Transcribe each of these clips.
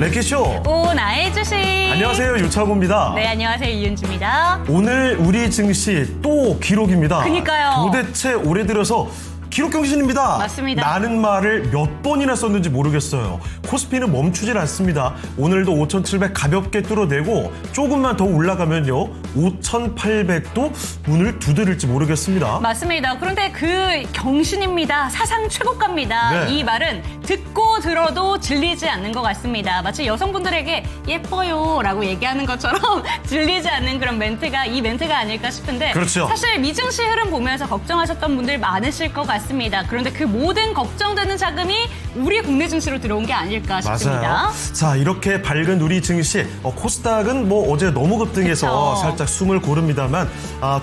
레키쇼. 오나의 주식. 안녕하세요, 유창호입니다. 네, 안녕하세요, 이윤주입니다. 오늘 우리 증시 또 기록입니다. 그니까요. 도대체 올해 들어서 기록 경신입니다. 맞습니다. 라는 말을 몇 번이나 썼는지 모르겠어요. 코스피는 멈추질 않습니다. 오늘도 5,700 가볍게 뚫어내고 조금만 더 올라가면요 5,800도 문을 두드릴지 모르겠습니다. 맞습니다. 그런데 그 경신입니다. 사상 최고가입니다. 네. 이 말은 듣고 들어도 질리지 않는 것 같습니다. 마치 여성분들에게 예뻐요 라고 얘기하는 것처럼 질리지 않는 그런 멘트가 이 멘트가 아닐까 싶은데 그렇죠. 사실 미증시 흐름 보면서 걱정하셨던 분들 많으실 것 같습니다. 그런데 그 모든 걱정되는 자금이 우리 국내 증시로 들어온 게 아닐까 싶습니다. 맞아요. 자, 이렇게 밝은 우리 증시, 코스닥은 뭐 어제 너무 급등해서 그쵸. 살짝 숨을 고릅니다만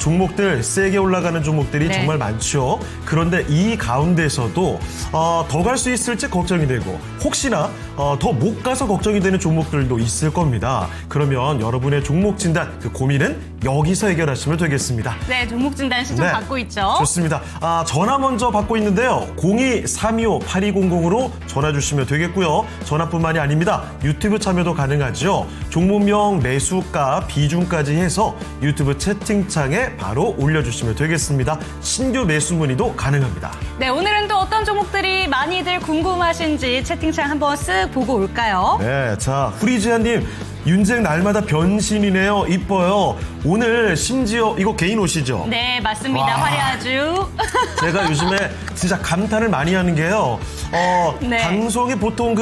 종목들 세게 올라가는 종목들이 네. 정말 많죠. 그런데 이 가운데서도 더 갈 수 있을지 걱정이 되고 혹시나 더 못 가서 걱정이 되는 종목들도 있을 겁니다. 그러면 여러분의 종목 진단, 그 고민은 여기서 해결하시면 되겠습니다. 네, 종목 진단 시청 네. 받고 있죠. 좋습니다. 전화 먼저 받고 있는데요. 02-3252-8200으로 전화 주시면 되겠고요. 전화뿐만이 아닙니다. 유튜브 참여도 가능하죠. 종목명, 매수가, 비중까지 해서 유튜브 채팅창에 바로 올려주시면 되겠습니다. 신규 매수 문의도 가능합니다. 네, 오늘은 또 어떤 종목들이 많이들 궁금하신지 채팅창 한번 쓱 보고 올까요? 네, 자, 후리지아님. 윤쟁 날마다 변신이네요. 이뻐요. 오늘 심지어 이거 개인 옷이죠? 네, 맞습니다. 와. 화려하죠. 제가 요즘에 진짜 감탄을 많이 하는 게요. 네. 방송에 보통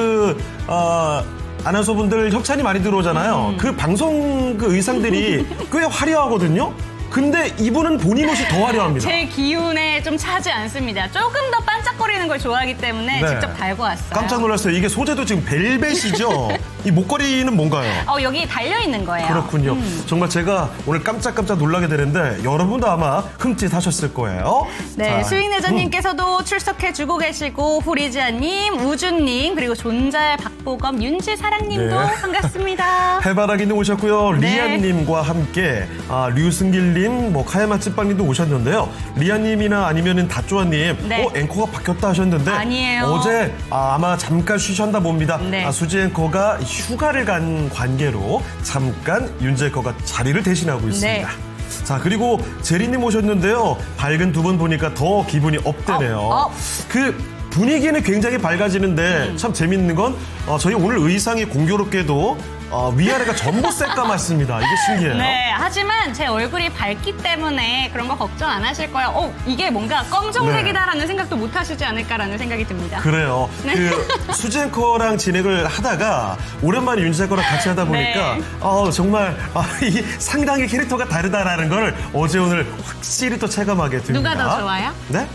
아나운서분들 협찬이 많이 들어오잖아요. 그 방송 그 의상들이 꽤 화려하거든요. 근데 이분은 본인 옷이 더 화려합니다. 제 기운에 좀 차지 않습니다. 조금 더 반짝거리는 걸 좋아하기 때문에 네. 직접 달고 왔어요. 깜짝 놀랐어요. 이게 소재도 지금 벨벳이죠. 이 목걸이는 뭔가요? 여기 달려있는 거예요. 그렇군요. 정말 제가 오늘 깜짝깜짝 놀라게 되는데 여러분도 아마 흠칫하셨을 거예요. 네, 자, 수익내전님께서도 출석해주고 계시고 후리지아님, 우준님, 그리고 존잘, 박보검, 윤지사랑님도 네. 반갑습니다. 해바라기님 오셨고요. 네. 리안님과 함께 류승길님, 카야마 찐빵님도 오셨는데요. 리안님이나 아니면은 다쪼아님, 네. 앵커가 바뀌었다 하셨는데 아니에요. 어제 아마 잠깐 쉬셨나 봅니다. 네. 수지 앵커가 휴가를 간 관계로 잠깐 윤재 앵커가 자리를 대신하고 있습니다. 네. 자, 그리고 제리님 오셨는데요. 밝은 두 분 보니까 더 기분이 업되네요. 그 분위기는 굉장히 밝아지는데 참 재밌는 건 저희 오늘 의상이 공교롭게도 위아래가 전부 새까맣습니다. 이게 신기해요. 네, 하지만 제 얼굴이 밝기 때문에 그런 거 걱정 안 하실 거예요. 이게 뭔가 검정색이다라는 생각도 못 하시지 않을까라는 생각이 듭니다. 그래요. 네. 그 수지 앵커랑 진행을 하다가 오랜만에 윤지 앵커랑 같이 하다 보니까 네. 정말 이 상당히 캐릭터가 다르다라는 걸 어제 오늘 확실히 또 체감하게 됩니다. 누가 더 좋아요? 네?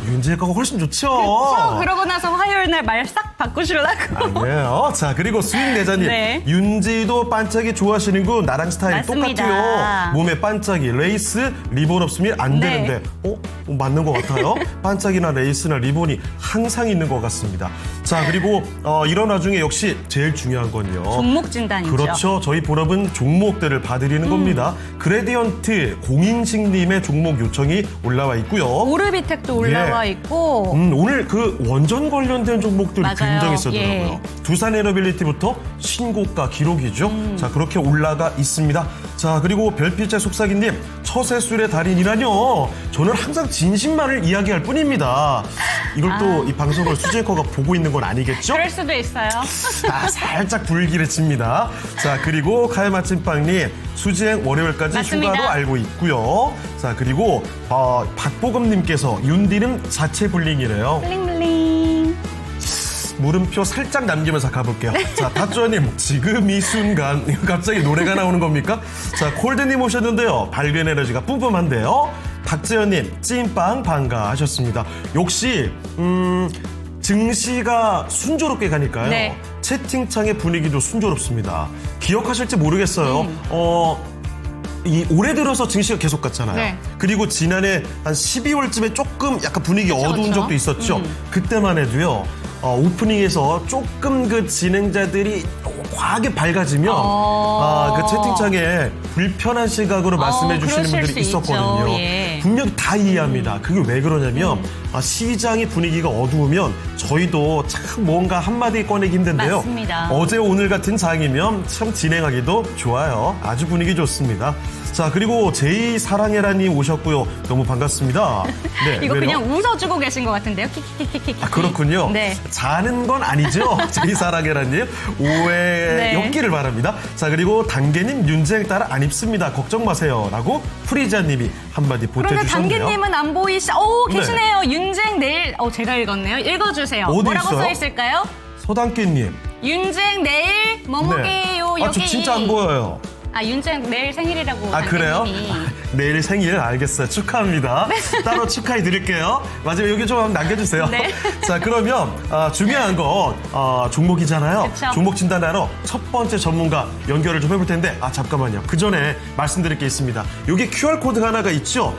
윤지 앵커가 훨씬 좋죠. 그러고 나서 화요일 날 말 싹 바꾸시려고. 아니에요. 자, 그리고 수익 내자님. 네. 윤지도 반짝이 좋아하시는군. 나랑 스타일 맞습니다. 똑같아요. 몸에 반짝이, 레이스, 리본 없으면 안 네. 되는데. 맞는 것 같아요. 반짝이나 레이스나 리본이 항상 있는 것 같습니다. 자, 그리고 이런 와중에 역시 제일 중요한 건요. 종목 진단이죠. 그렇죠. 저희 본업은 종목들을 봐드리는 겁니다. 그레디언트 공인식님의 종목 요청이 올라와 있고요. 오르비텍도 올라와 예. 있고. 오늘 그 원전 관련된 종목들이 맞아요. 굉장히 세더라고요. 예. 두산 에너빌리티부터 신고가 기록이죠. 자, 그렇게 올라가 있습니다. 자, 그리고 별빛의 속삭이님, 처세술의 달인이라뇨. 저는 항상 진심만을 이야기할 뿐입니다. 이걸 또 이 방송을 수지앵커가 보고 있는 건 아니겠죠? 그럴 수도 있어요. 살짝 불길해집니다. 자, 그리고 카야마 찐빵님, 수지행 월요일까지 맞습니다. 휴가로 알고 있고요. 자, 그리고 박보검님께서 윤디는 자체 불링이래요. 블링블링. 물음표 살짝 남기면서 가볼게요. 자, 다쪼님, 지금 이 순간 갑자기 노래가 나오는 겁니까? 자, 콜드님 오셨는데요. 밝은 에너지가 뿜뿜한데요. 박재현님, 찐빵 반가 하셨습니다. 역시 증시가 순조롭게 가니까요. 네. 채팅창의 분위기도 순조롭습니다. 기억하실지 모르겠어요. 이 올해 들어서 증시가 계속 갔잖아요. 네. 그리고 지난해 한 12월쯤에 조금 약간 분위기 어두운 그쵸. 적도 있었죠. 그때만 해도요. 오프닝에서 조금 그 진행자들이 과하게 밝아지면 그 채팅창에 불편한 시각으로 말씀해 주시는 그러실 분들이 수 있었거든요. 있죠. 예. 분명히 다 이해합니다. 그게 왜 그러냐면 시장의 분위기가 어두우면 저희도 참 뭔가 한마디 꺼내기 힘든데요. 맞습니다. 어제 오늘 같은 장이면 참 진행하기도 좋아요. 아주 분위기 좋습니다. 자, 그리고 제이사랑해라님 오셨고요. 너무 반갑습니다. 네, 이거 왜요? 그냥 웃어주고 계신 것 같은데요. 킥킥킥킥킥. 아, 그렇군요. 네. 자는 건 아니죠. 제이사랑해라님. 오해 네. 없기를 바랍니다. 자, 그리고 단계님 윤쟁 따라 안 입습니다. 걱정 마세요. 라고 프리자님이 한마디 그런데 보태주셨네요. 단계님은 안 계시네요. 윤쟁 내일, 제가 읽었네요. 읽어주세요. 어디 뭐라고 있어요? 써 있을까요? 서단계님. 윤쟁 내일 뭐뭐게요. 아, 저 진짜 안 보여요. 윤쟁 내일 생일이라고. 아, 그래요? 단계님이. 내일 생일 알겠어요. 축하합니다. 따로 축하해 드릴게요. 마지막에 여기 좀 한번 남겨주세요. 네. 자, 그러면 중요한 건 종목이잖아요. 그쵸. 종목 진단하러 첫 번째 전문가 연결을 좀 해볼 텐데 잠깐만요. 그 전에 말씀드릴 게 있습니다. 여기 QR코드 하나가 있죠.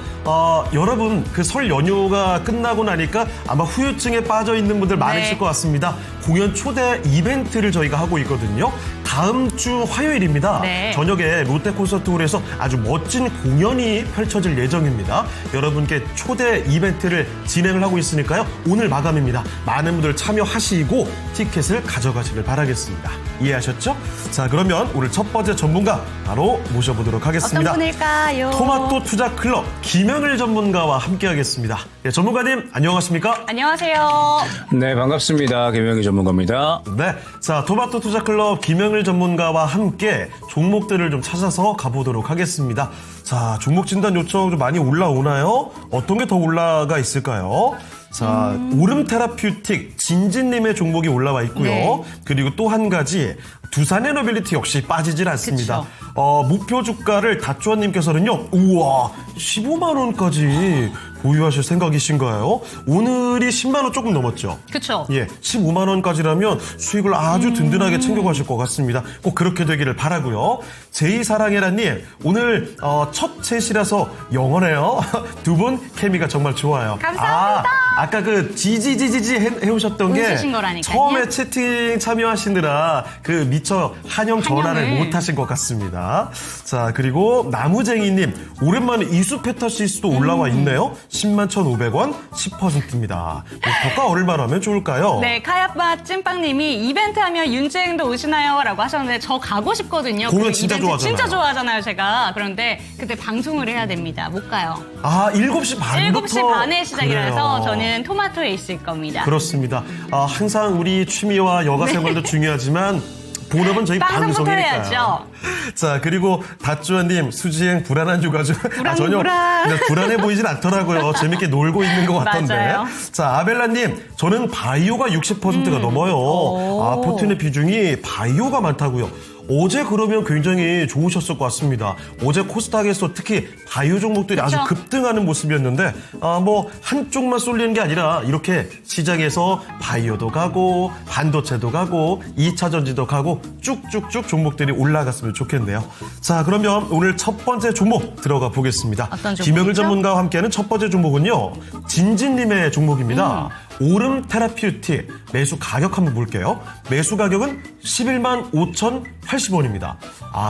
여러분 그 설 연휴가 끝나고 나니까 아마 후유증에 빠져 있는 분들 많으실 네. 것 같습니다. 공연 초대 이벤트를 저희가 하고 있거든요. 다음 주 화요일입니다. 네. 저녁에 롯데콘서트홀에서 아주 멋진 공연이 펼쳐질 예정입니다. 여러분께 초대 이벤트를 진행을 하고 있으니까요. 오늘 마감입니다. 많은 분들 참여하시고 티켓을 가져가시길 바라겠습니다. 이해하셨죠? 자, 그러면 오늘 첫 번째 전문가 바로 모셔보도록 하겠습니다. 어떤 분일까요? 토마토 투자 클럽 김영일 전문가와 함께하겠습니다. 네, 전문가님 안녕하십니까? 안녕하세요. 네, 반갑습니다. 김영희 전문가입니다. 네, 자 토마토 투자 클럽 김영일 전문가와 함께 종목들을 좀 찾아서 가보도록 하겠습니다. 자, 종목 진단 요청 좀 많이 올라오나요? 어떤 게 더 올라가 있을까요? 자, 오름 테라퓨틱 진진님의 종목이 올라와 있고요. 네. 그리고 또 한 가지 두산 에너빌리티 역시 빠지질 않습니다. 목표 주가를 다주원님께서는요, 우와 15만 원까지 보유하실 생각이신가요? 오늘이 10만 원 조금 넘었죠. 그쵸. 예, 15만 원까지라면 수익을 아주 든든하게 챙겨가실 것 같습니다. 꼭 그렇게 되기를 바라고요. 제이사랑해라님, 오늘 첫 챗이라서 영어네요. 두 분 케미가 정말 좋아요. 감사합니다. 아까 그 지지지지지 해오셨던 게 웃으신 거라니까요. 처음에 채팅 참여하시느라 그 미처 한영 전화를 한영을. 못하신 것 같습니다. 자, 그리고 나무쟁이님, 오랜만에 이수페타시스도 올라와 있네요. 10만 1,500원, 10%입니다. 목표가 얼마나 하면 좋을까요? 네, 카야빠 찐빵님이 이벤트 하면 윤재행도 오시나요? 라고 하셨는데 저 가고 싶거든요. 공연 그 진짜 이벤트 좋아하잖아요. 진짜 좋아하잖아요, 제가. 그런데 그때 방송을 해야 됩니다. 못 가요. 7시 반부터 7시 반에 시작이라서 그래요. 저는 토마토에 있을 겁니다. 그렇습니다. 항상 우리 취미와 여가 생활도 중요하지만 본업은 저희 방송부터 방송이니까요. 해야죠. 자, 그리고 다주원님 수지행 불안한 휴가죠. 전혀 불안. 근데 불안해 보이진 않더라고요. 재밌게 놀고 있는 것 같던데. 맞아요. 자, 아벨라님, 저는 바이오가 60%가 넘어요. 포텐의 비중이 바이오가 많다고요. 어제 그러면 굉장히 좋으셨을 것 같습니다. 어제 코스닥에서 특히 바이오 종목들이 아주 그쵸. 급등하는 모습이었는데 뭐 한쪽만 쏠리는 게 아니라 이렇게 시장에서 바이오도 가고 반도체도 가고 2차 전지도 가고 쭉쭉쭉 종목들이 올라갔으면 좋겠네요. 자, 그러면 오늘 첫 번째 종목 들어가 보겠습니다. 어떤 종목이죠? 김영일 전문가와 함께하는 첫 번째 종목은요. 진진님의 종목입니다. 오름 테라퓨틱 매수 가격 한번 볼게요. 매수 가격은 11만 5,080원입니다.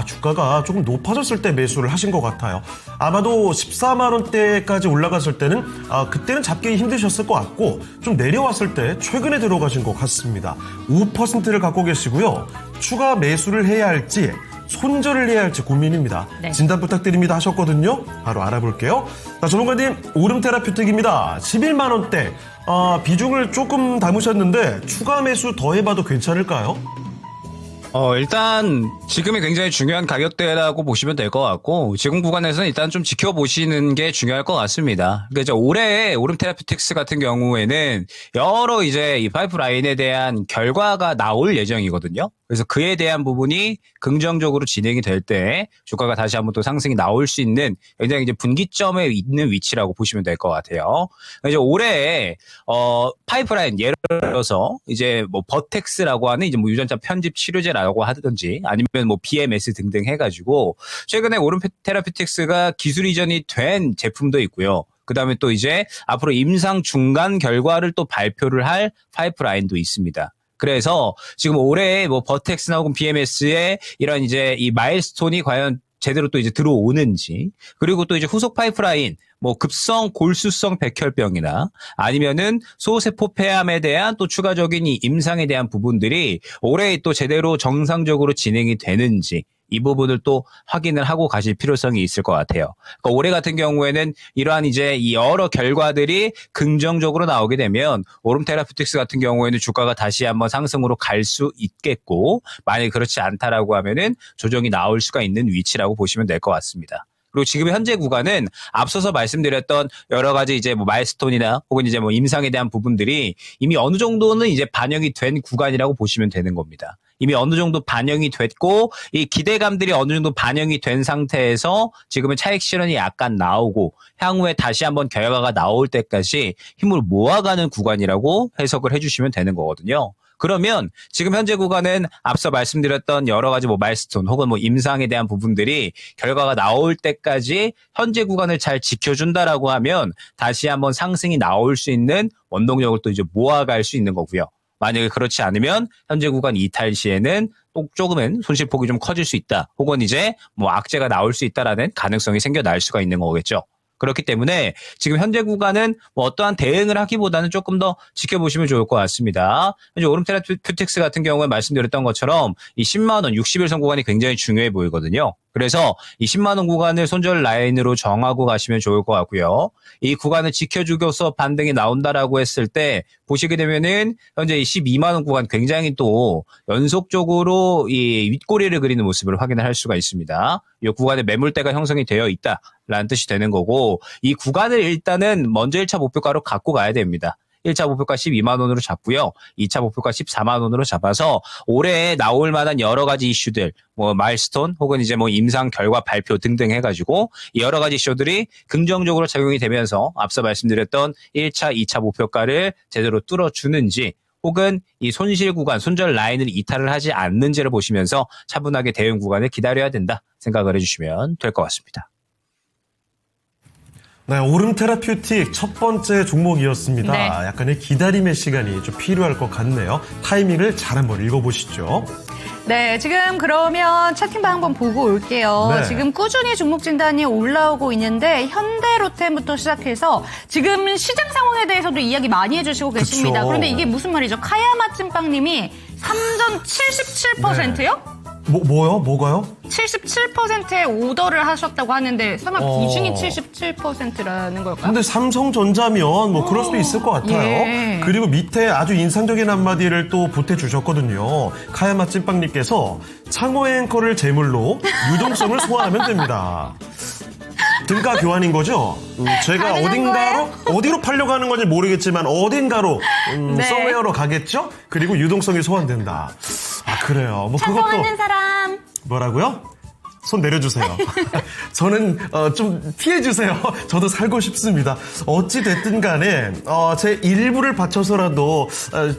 주가가 조금 높아졌을 때 매수를 하신 것 같아요. 아마도 14만 원대까지 올라갔을 때는 그때는 잡기 힘드셨을 것 같고 좀 내려왔을 때 최근에 들어가신 것 같습니다. 5%를 갖고 계시고요. 추가 매수를 해야 할지 손절을 해야 할지 고민입니다. 네. 진단 부탁드립니다 하셨거든요. 바로 알아볼게요. 자, 전문가님, 오름 테라퓨틱입니다. 11만 원대. 비중을 조금 담으셨는데 추가 매수 더 해봐도 괜찮을까요? 일단 지금이 굉장히 중요한 가격대라고 보시면 될 것 같고 지금 구간에서는 일단 좀 지켜보시는 게 중요할 것 같습니다. 그러니까 이제 올해 오름 테라퓨틱스 같은 경우에는 여러 이제 이 파이프라인에 대한 결과가 나올 예정이거든요. 그래서 그에 대한 부분이 긍정적으로 진행이 될 때 주가가 다시 한번 또 상승이 나올 수 있는 굉장히 이제 분기점에 있는 위치라고 보시면 될 것 같아요. 이제 올해 파이프라인 예를 들어서 이제 뭐 버텍스라고 하는 이제 뭐 유전자 편집 치료제라고 하든지 아니면 뭐 BMS 등등 해가지고 최근에 오름 테라퓨틱스가 기술 이전이 된 제품도 있고요. 그 다음에 또 이제 앞으로 임상 중간 결과를 또 발표를 할 파이프라인도 있습니다. 그래서 지금 올해 뭐 버텍스나 혹은 BMS의 이런 이제 이 마일스톤이 과연 제대로 또 이제 들어오는지, 그리고 또 이제 후속 파이프라인, 뭐 급성 골수성 백혈병이나 아니면은 소세포 폐암에 대한 또 추가적인 이 임상에 대한 부분들이 올해 또 제대로 정상적으로 진행이 되는지, 이 부분을 또 확인을 하고 가실 필요성이 있을 것 같아요. 그러니까 올해 같은 경우에는 이러한 이제 이 여러 결과들이 긍정적으로 나오게 되면 오름 테라퓨틱스 같은 경우에는 주가가 다시 한번 상승으로 갈 수 있겠고, 만약에 그렇지 않다라고 하면은 조정이 나올 수가 있는 위치라고 보시면 될 것 같습니다. 그리고 지금 현재 구간은 앞서서 말씀드렸던 여러 가지 이제 뭐 마일스톤이나 혹은 이제 뭐 임상에 대한 부분들이 이미 어느 정도는 이제 반영이 된 구간이라고 보시면 되는 겁니다. 이미 어느 정도 반영이 됐고, 이 기대감들이 어느 정도 반영이 된 상태에서 지금은 차익 실현이 약간 나오고 향후에 다시 한번 결과가 나올 때까지 힘을 모아가는 구간이라고 해석을 해주시면 되는 거거든요. 그러면 지금 현재 구간은 앞서 말씀드렸던 여러 가지 뭐 마일스톤 혹은 뭐 임상에 대한 부분들이 결과가 나올 때까지 현재 구간을 잘 지켜준다라고 하면 다시 한번 상승이 나올 수 있는 원동력을 또 이제 모아갈 수 있는 거고요. 만약에 그렇지 않으면 현재 구간 이탈 시에는 또 조금은 손실폭이 좀 커질 수 있다. 혹은 이제 뭐 악재가 나올 수 있다라는 가능성이 생겨날 수가 있는 거겠죠. 그렇기 때문에 지금 현재 구간은 뭐 어떠한 대응을 하기보다는 조금 더 지켜보시면 좋을 것 같습니다. 현재 오름 테라퓨틱스 같은 경우에 말씀드렸던 것처럼 이 10만 원 60일선 구간이 굉장히 중요해 보이거든요. 그래서 이 10만 원 구간을 손절 라인으로 정하고 가시면 좋을 것 같고요. 이 구간을 지켜주고서 반등이 나온다라고 했을 때 보시게 되면은 현재 이 12만 원 구간 굉장히 또 연속적으로 이 윗꼬리를 그리는 모습을 확인을 할 수가 있습니다. 이 구간에 매물대가 형성이 되어 있다라는 뜻이 되는 거고, 이 구간을 일단은 먼저 1차 목표가로 갖고 가야 됩니다. 1차 목표가 12만 원으로 잡고요. 2차 목표가 14만 원으로 잡아서 올해 나올 만한 여러 가지 이슈들, 뭐 마일스톤 혹은 이제 뭐 임상 결과 발표 등등 해가지고 이 여러 가지 이슈들이 긍정적으로 작용이 되면서 앞서 말씀드렸던 1차, 2차 목표가를 제대로 뚫어주는지, 혹은 이 손실 구간, 손절 라인을 이탈을 하지 않는지를 보시면서 차분하게 대응 구간을 기다려야 된다 생각을 해주시면 될 것 같습니다. 네, 오름 테라퓨틱 첫 번째 종목이었습니다. 네. 약간의 기다림의 시간이 좀 필요할 것 같네요. 타이밍을 잘 한번 읽어보시죠. 네, 지금 그러면 채팅방 한번 보고 올게요. 네. 지금 꾸준히 종목 진단이 올라오고 있는데 현대로템부터 시작해서 지금 시장 상황에 대해서도 이야기 많이 해주시고 계십니다. 그쵸. 그런데 이게 무슨 말이죠? 카야마 찐빵님이 3전 77%요? 뭐요? 뭐가요? 77%의 오더를 하셨다고 하는데 설마 어. 비중이 77%라는 걸까요? 근데 삼성전자면 뭐 그럴 수도 있을 것 같아요. 예. 그리고 밑에 아주 인상적인 한마디를 또 보태주셨거든요. 카야마 찐빵님께서 창호 앵커를 제물로 유동성을 소환하면 됩니다. 등가 교환인 거죠? 제가 가능한 어딘가로 어디로 팔려고 하는 건지 모르겠지만 어딘가로 네. 서웨어로 가겠죠? 그리고 유동성이 소환된다. 아 그래요. 뭐 그것도 찬성하는 사람. 뭐라고요? 손 내려주세요. 저는 좀 피해주세요. 저도 살고 싶습니다. 어찌 됐든 간에 제 일부를 바쳐서라도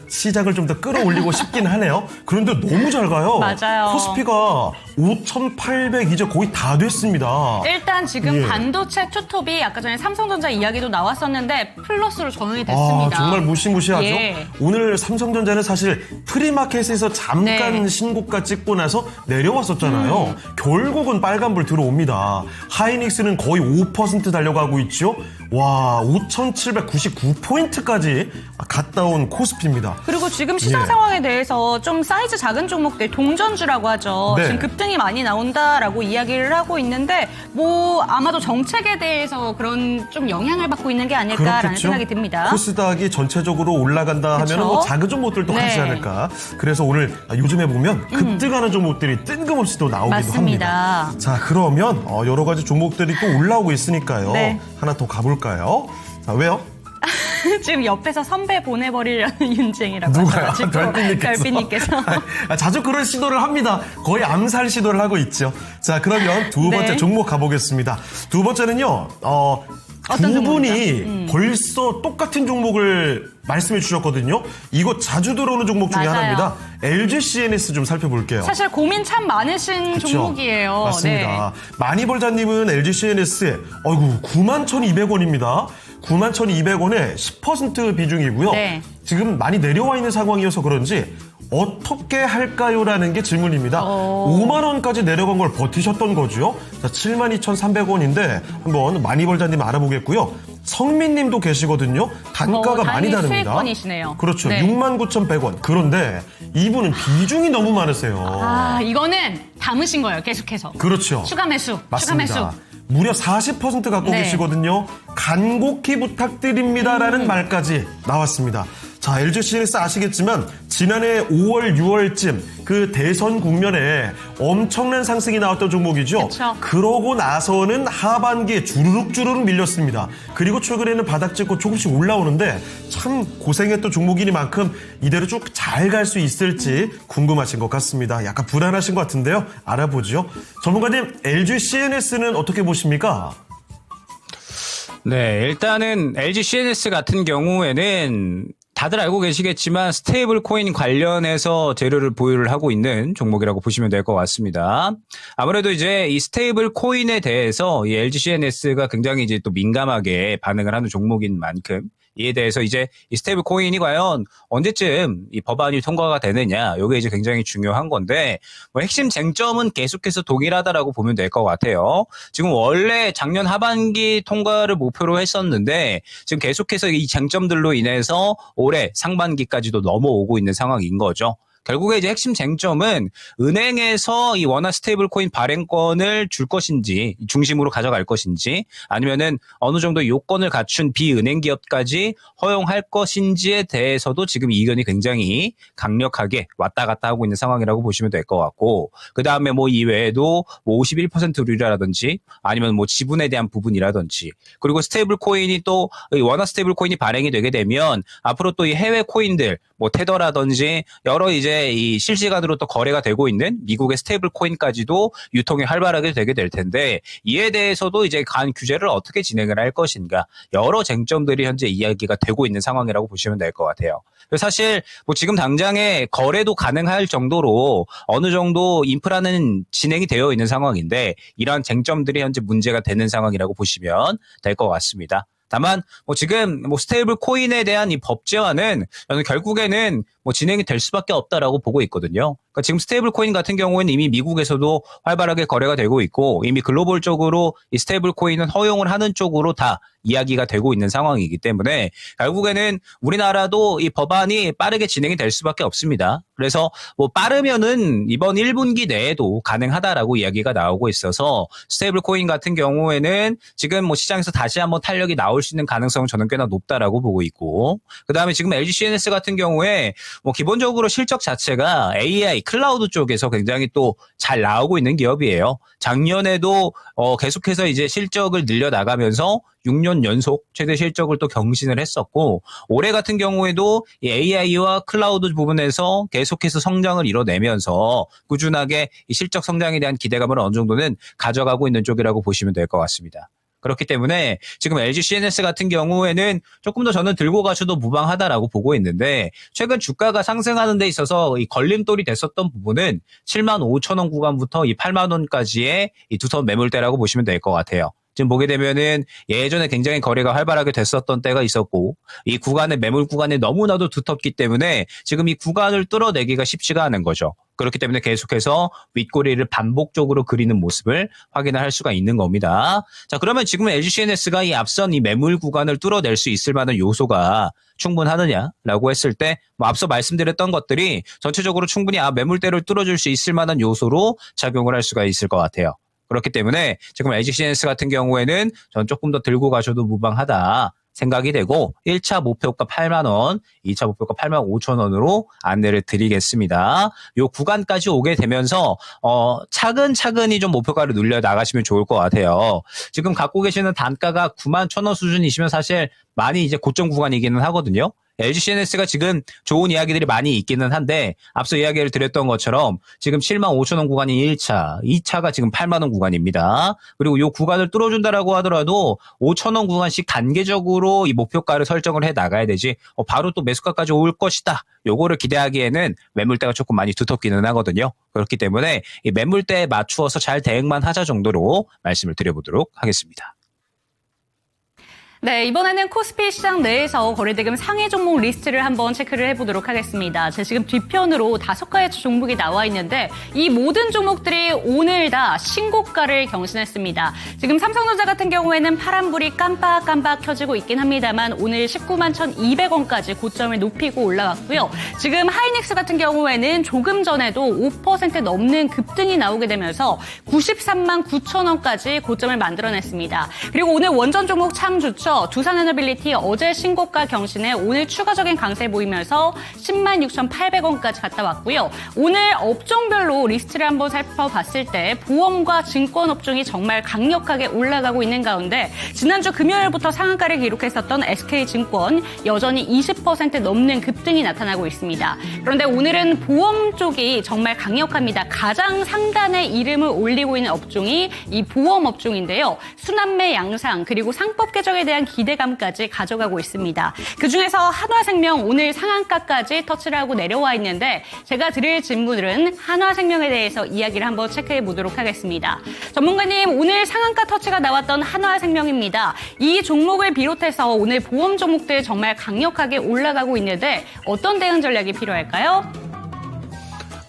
시장을 좀 더 끌어올리고 싶긴 하네요. 그런데 너무 잘 가요. 맞아요. 코스피가 5,800 이제 거의 다 됐습니다. 일단 지금 예. 반도체 투톱이 아까 전에 삼성전자 이야기도 나왔었는데 플러스로 전환이 됐습니다. 정말 무시무시하죠. 예. 오늘 삼성전자는 사실 프리마켓에서 잠깐 네. 신고가 찍고 나서 내려왔었잖아요. 결국은 빨간불 들어옵니다. 하이닉스는 거의 5% 달려가고 있죠. 와, 5,799포인트까지 갔다 온 코스피입니다. 그리고 지금 시장 예. 상황에 대해서 좀 사이즈 작은 종목들 동전주라고 하죠. 네. 지금 급등이 많이 나온다라고 이야기를 하고 있는데 뭐 아마도 정책에 대해서 그런 좀 영향을 받고 있는 게 아닐까라는 그렇겠죠. 생각이 듭니다. 코스닥이 전체적으로 올라간다 그쵸? 하면 뭐 작은 종목들도 네. 하지 않을까. 그래서 오늘 요즘에 보면 급등하는 종목들이 뜬금없이 또 나오기도 맞습니다. 합니다. 자, 그러면 여러 가지 종목들이 또 올라오고 있으니까요. 네. 하나 더 가볼까요? 자, 왜요? 지금 옆에서 선배 보내버리려는 윤쟁이라고 누가요? 하셔가지고 별빛님께서 자주 그런 시도를 합니다. 거의 암살 시도를 하고 있죠. 자, 그러면 두 번째 네. 종목 가보겠습니다. 두 번째는요. 어떤 두 분이 종목이죠? 벌써 똑같은 종목을 말씀해 주셨거든요. 이거 자주 들어오는 종목 중에 맞아요. 하나입니다. LG CNS 좀 살펴볼게요. 사실 고민 참 많으신 그쵸? 종목이에요. 맞습니다. 많이벌자님은 LG CNS에 91,200원입니다. 91,200원에 10% 비중이고요. 네. 지금 많이 내려와 있는 상황이어서 그런지 어떻게 할까요?라는 게 질문입니다. 5만 원까지 내려간 걸 버티셨던 거죠. 자, 72,300원인데 한번 많이벌자님 알아보겠고요. 성민님도 계시거든요. 단가가 많이 단위 다릅니다. 수익권이시네요. 그렇죠. 네. 69,100원. 그런데 이분은 비중이 너무 많으세요. 아, 이거는 담으신 거예요, 계속해서. 그렇죠. 추가 매수, 맞습니다. 추가 매수. 무려 40% 갖고 네. 계시거든요. 간곡히 부탁드립니다라는 말까지 나왔습니다. 자, LG CNS 아시겠지만 지난해 5월, 6월쯤 그 대선 국면에 엄청난 상승이 나왔던 종목이죠. 그쵸. 그러고 나서는 하반기에 주르륵 밀렸습니다. 그리고 최근에는 바닥 찍고 조금씩 올라오는데 참 고생했던 종목이니만큼 이대로 쭉 잘 갈 수 있을지 궁금하신 것 같습니다. 약간 불안하신 것 같은데요. 알아보죠. 전문가님, LG CNS는 어떻게 보십니까? 네, 일단은 LG CNS 같은 경우에는 다들 알고 계시겠지만 스테이블 코인 관련해서 재료를 보유를 하고 있는 종목이라고 보시면 될 것 같습니다. 아무래도 이제 이 스테이블 코인에 대해서 이 LG CNS가 굉장히 이제 또 민감하게 반응을 하는 종목인 만큼 이에 대해서 이제 이 스테이블 코인이 과연 언제쯤 이 법안이 통과가 되느냐, 이게 이제 굉장히 중요한 건데, 뭐 핵심 쟁점은 계속해서 동일하다라고 보면 될 것 같아요. 지금 원래 작년 하반기 통과를 목표로 했었는데, 지금 계속해서 이 쟁점들로 인해서 올해 상반기까지도 넘어오고 있는 상황인 거죠. 결국에 이제 핵심 쟁점은 은행에서 이 원화 스테이블 코인 발행권을 줄 것인지, 중심으로 가져갈 것인지, 아니면은 어느 정도 요건을 갖춘 비은행 기업까지 허용할 것인지에 대해서도 지금 이견이 굉장히 강력하게 왔다 갔다 하고 있는 상황이라고 보시면 될 것 같고, 그 다음에 뭐 이외에도 뭐 51% 룰이라든지, 아니면 뭐 지분에 대한 부분이라든지, 그리고 스테이블 코인이 또 원화 스테이블 코인이 발행이 되게 되면 앞으로 또 이 해외 코인들, 뭐 테더라든지 여러 이제 이 실시간으로 또 거래가 되고 있는 미국의 스테이블 코인까지도 유통이 활발하게 되게 될 텐데, 이에 대해서도 이제 간 규제를 어떻게 진행을 할 것인가, 여러 쟁점들이 현재 이야기가 되고 있는 상황이라고 보시면 될 것 같아요. 사실 뭐 지금 당장에 거래도 가능할 정도로 어느 정도 인프라는 진행이 되어 있는 상황인데, 이러한 쟁점들이 현재 문제가 되는 상황이라고 보시면 될 것 같습니다. 다만 뭐 지금 뭐 스테이블 코인에 대한 이 법제화는 저는 결국에는 뭐 진행이 될 수밖에 없다라고 보고 있거든요. 그러니까 지금 스테이블 코인 같은 경우에는 이미 미국에서도 활발하게 거래가 되고 있고, 이미 글로벌적으로 이 스테이블 코인은 허용을 하는 쪽으로 다 이야기가 되고 있는 상황이기 때문에 결국에는 우리나라도 이 법안이 빠르게 진행이 될 수밖에 없습니다. 그래서 뭐 빠르면은 이번 1분기 내에도 가능하다라고 이야기가 나오고 있어서, 스테이블 코인 같은 경우에는 지금 뭐 시장에서 다시 한번 탄력이 나올 수 있는 가능성은 저는 꽤나 높다라고 보고 있고, 그 다음에 지금 LG CNS 같은 경우에 뭐 기본적으로 실적 자체가 AI 클라우드 쪽에서 굉장히 또 잘 나오고 있는 기업이에요. 작년에도 계속해서 이제 실적을 늘려 나가면서 6년 연속 최대 실적을 또 경신을 했었고, 올해 같은 경우에도 이 AI와 클라우드 부분에서 계속해서 성장을 이뤄내면서 꾸준하게 이 실적 성장에 대한 기대감을 어느 정도는 가져가고 있는 쪽이라고 보시면 될 것 같습니다. 그렇기 때문에 지금 LG CNS 같은 경우에는 조금 더 저는 들고 가셔도 무방하다라고 보고 있는데, 최근 주가가 상승하는 데 있어서 이 걸림돌이 됐었던 부분은 75,000원 구간부터 이 8만 원까지의 이 두터운 매물대라고 보시면 될 것 같아요. 지금 보게 되면은 예전에 굉장히 거래가 활발하게 됐었던 때가 있었고, 이 구간의 매물 구간이 너무나도 두텁기 때문에 지금 이 구간을 뚫어내기가 쉽지가 않은 거죠. 그렇기 때문에 계속해서 윗꼬리를 반복적으로 그리는 모습을 확인을 할 수가 있는 겁니다. 자, 그러면 지금 LG CNS가 이 앞선 이 매물 구간을 뚫어낼 수 있을 만한 요소가 충분하느냐라고 했을 때, 뭐 앞서 말씀드렸던 것들이 전체적으로 충분히 매물대를 뚫어줄 수 있을 만한 요소로 작용을 할 수가 있을 것 같아요. 그렇기 때문에 지금 LG CNS 같은 경우에는 전 조금 더 들고 가셔도 무방하다 생각이 되고, 1차 목표가 8만 원, 2차 목표가 8만 5천 원으로 안내를 드리겠습니다. 요 구간까지 오게 되면서 차근차근히 좀 목표가를 눌려 나가시면 좋을 것 같아요. 지금 갖고 계시는 단가가 9만 1천 원 수준이시면 사실 많이 이제 고점 구간이기는 하거든요. LG CNS가 지금 좋은 이야기들이 많이 있기는 한데, 앞서 이야기를 드렸던 것처럼 지금 7만 5천 원 구간이 1차, 2차가 지금 8만 원 구간입니다. 그리고 이 구간을 뚫어준다라고 하더라도 5천 원 구간씩 단계적으로 이 목표가를 설정을 해 나가야 되지, 바로 또 매수가까지 올 것이다, 요거를 기대하기에는 매물대가 조금 많이 두텁기는 하거든요. 그렇기 때문에 이 매물대에 맞추어서 잘 대응만 하자 정도로 말씀을 드려보도록 하겠습니다. 네, 이번에는 코스피 시장 내에서 거래대금 상위 종목 리스트를 한번 체크를 해보도록 하겠습니다. 제 지금 뒤편으로 5가지 종목이 나와 있는데 이 모든 종목들이 오늘 다 신고가를 경신했습니다. 지금 삼성전자 같은 경우에는 파란불이 깜빡깜빡 켜지고 있긴 합니다만 오늘 19만 1,200원까지 고점을 높이고 올라왔고요. 지금 하이닉스 같은 경우에는 조금 전에도 5% 넘는 급등이 나오게 되면서 93만 9천원까지 고점을 만들어냈습니다. 그리고 오늘 원전 종목 참 좋죠. 두산에너빌리티 어제 신고가 경신에 오늘 추가적인 강세 보이면서 10만 6,800원까지 갔다 왔고요. 오늘 업종별로 리스트를 한번 살펴봤을 때 보험과 증권 업종이 정말 강력하게 올라가고 있는 가운데 지난주 금요일부터 상한가를 기록했었던 SK증권 여전히 20% 넘는 급등이 나타나고 있습니다. 그런데 오늘은 보험 쪽이 정말 강력합니다. 가장 상단에 이름을 올리고 있는 업종이 이 보험 업종인데요. 순환매 양상 그리고 상법 개정에 대한 기대감까지 가져가고 있습니다. 그중에서 한화생명 오늘 상한가까지 터치를 하고 내려와 있는데 제가 드릴 질문은 한화생명에 대해서 이야기를 한번 체크해 보도록 하겠습니다. 전문가님, 오늘 상한가 터치가 나왔던 한화생명입니다. 이 종목을 비롯해서 오늘 보험 종목들 정말 강력하게 올라가고 있는데 어떤 대응 전략이 필요할까요?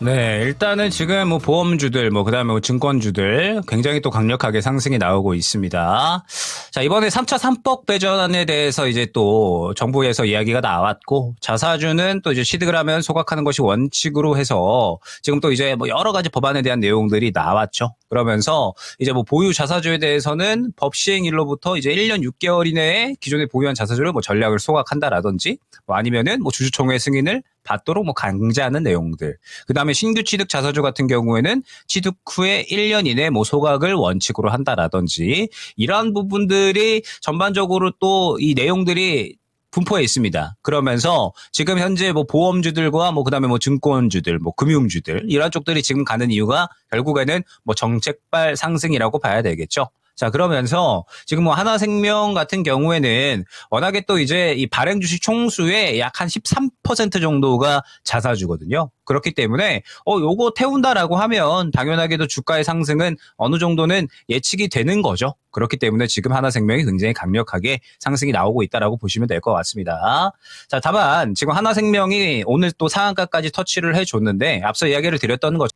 네, 일단은 지금 뭐 보험주들, 그다음에 뭐 증권주들 굉장히 또 강력하게 상승이 나오고 있습니다. 자, 이번에 3차 3법 배전안에 대해서 이제 또 정부에서 이야기가 나왔고, 자사주는 또 이제 취득을 하면 소각하는 것이 원칙으로 해서 지금 또 이제 뭐 여러 가지 법안에 대한 내용들이 나왔죠. 그러면서 이제 뭐 보유 자사주에 대해서는 법 시행일로부터 이제 1년 6개월 이내에 기존에 보유한 자사주를 뭐 전략을 소각한다라든지 뭐 아니면은 뭐 주주총회 승인을 받도록 뭐 강제하는 내용들. 그다음에 신규 취득 자사주 같은 경우에는 취득 후에 1년 이내 뭐 소각을 원칙으로 한다라든지 이러한 부분들이 전반적으로 또 이 내용들이 분포해 있습니다. 그러면서 지금 현재 뭐 보험주들과 뭐 그다음에 뭐 증권주들, 뭐 금융주들 이런 쪽들이 지금 가는 이유가 결국에는 뭐 정책발 상승이라고 봐야 되겠죠. 자, 그러면서 지금 뭐 한화생명 같은 경우에는 워낙에 또 이제 이 발행 주식 총수의 약 한 13% 정도가 자사주거든요. 그렇기 때문에 요거 태운다라고 하면 당연하게도 주가의 상승은 어느 정도는 예측이 되는 거죠. 그렇기 때문에 지금 한화생명이 굉장히 강력하게 상승이 나오고 있다라고 보시면 될 것 같습니다. 자, 다만 지금 한화생명이 오늘 또 상한가까지 터치를 해줬는데 앞서 이야기를 드렸던 것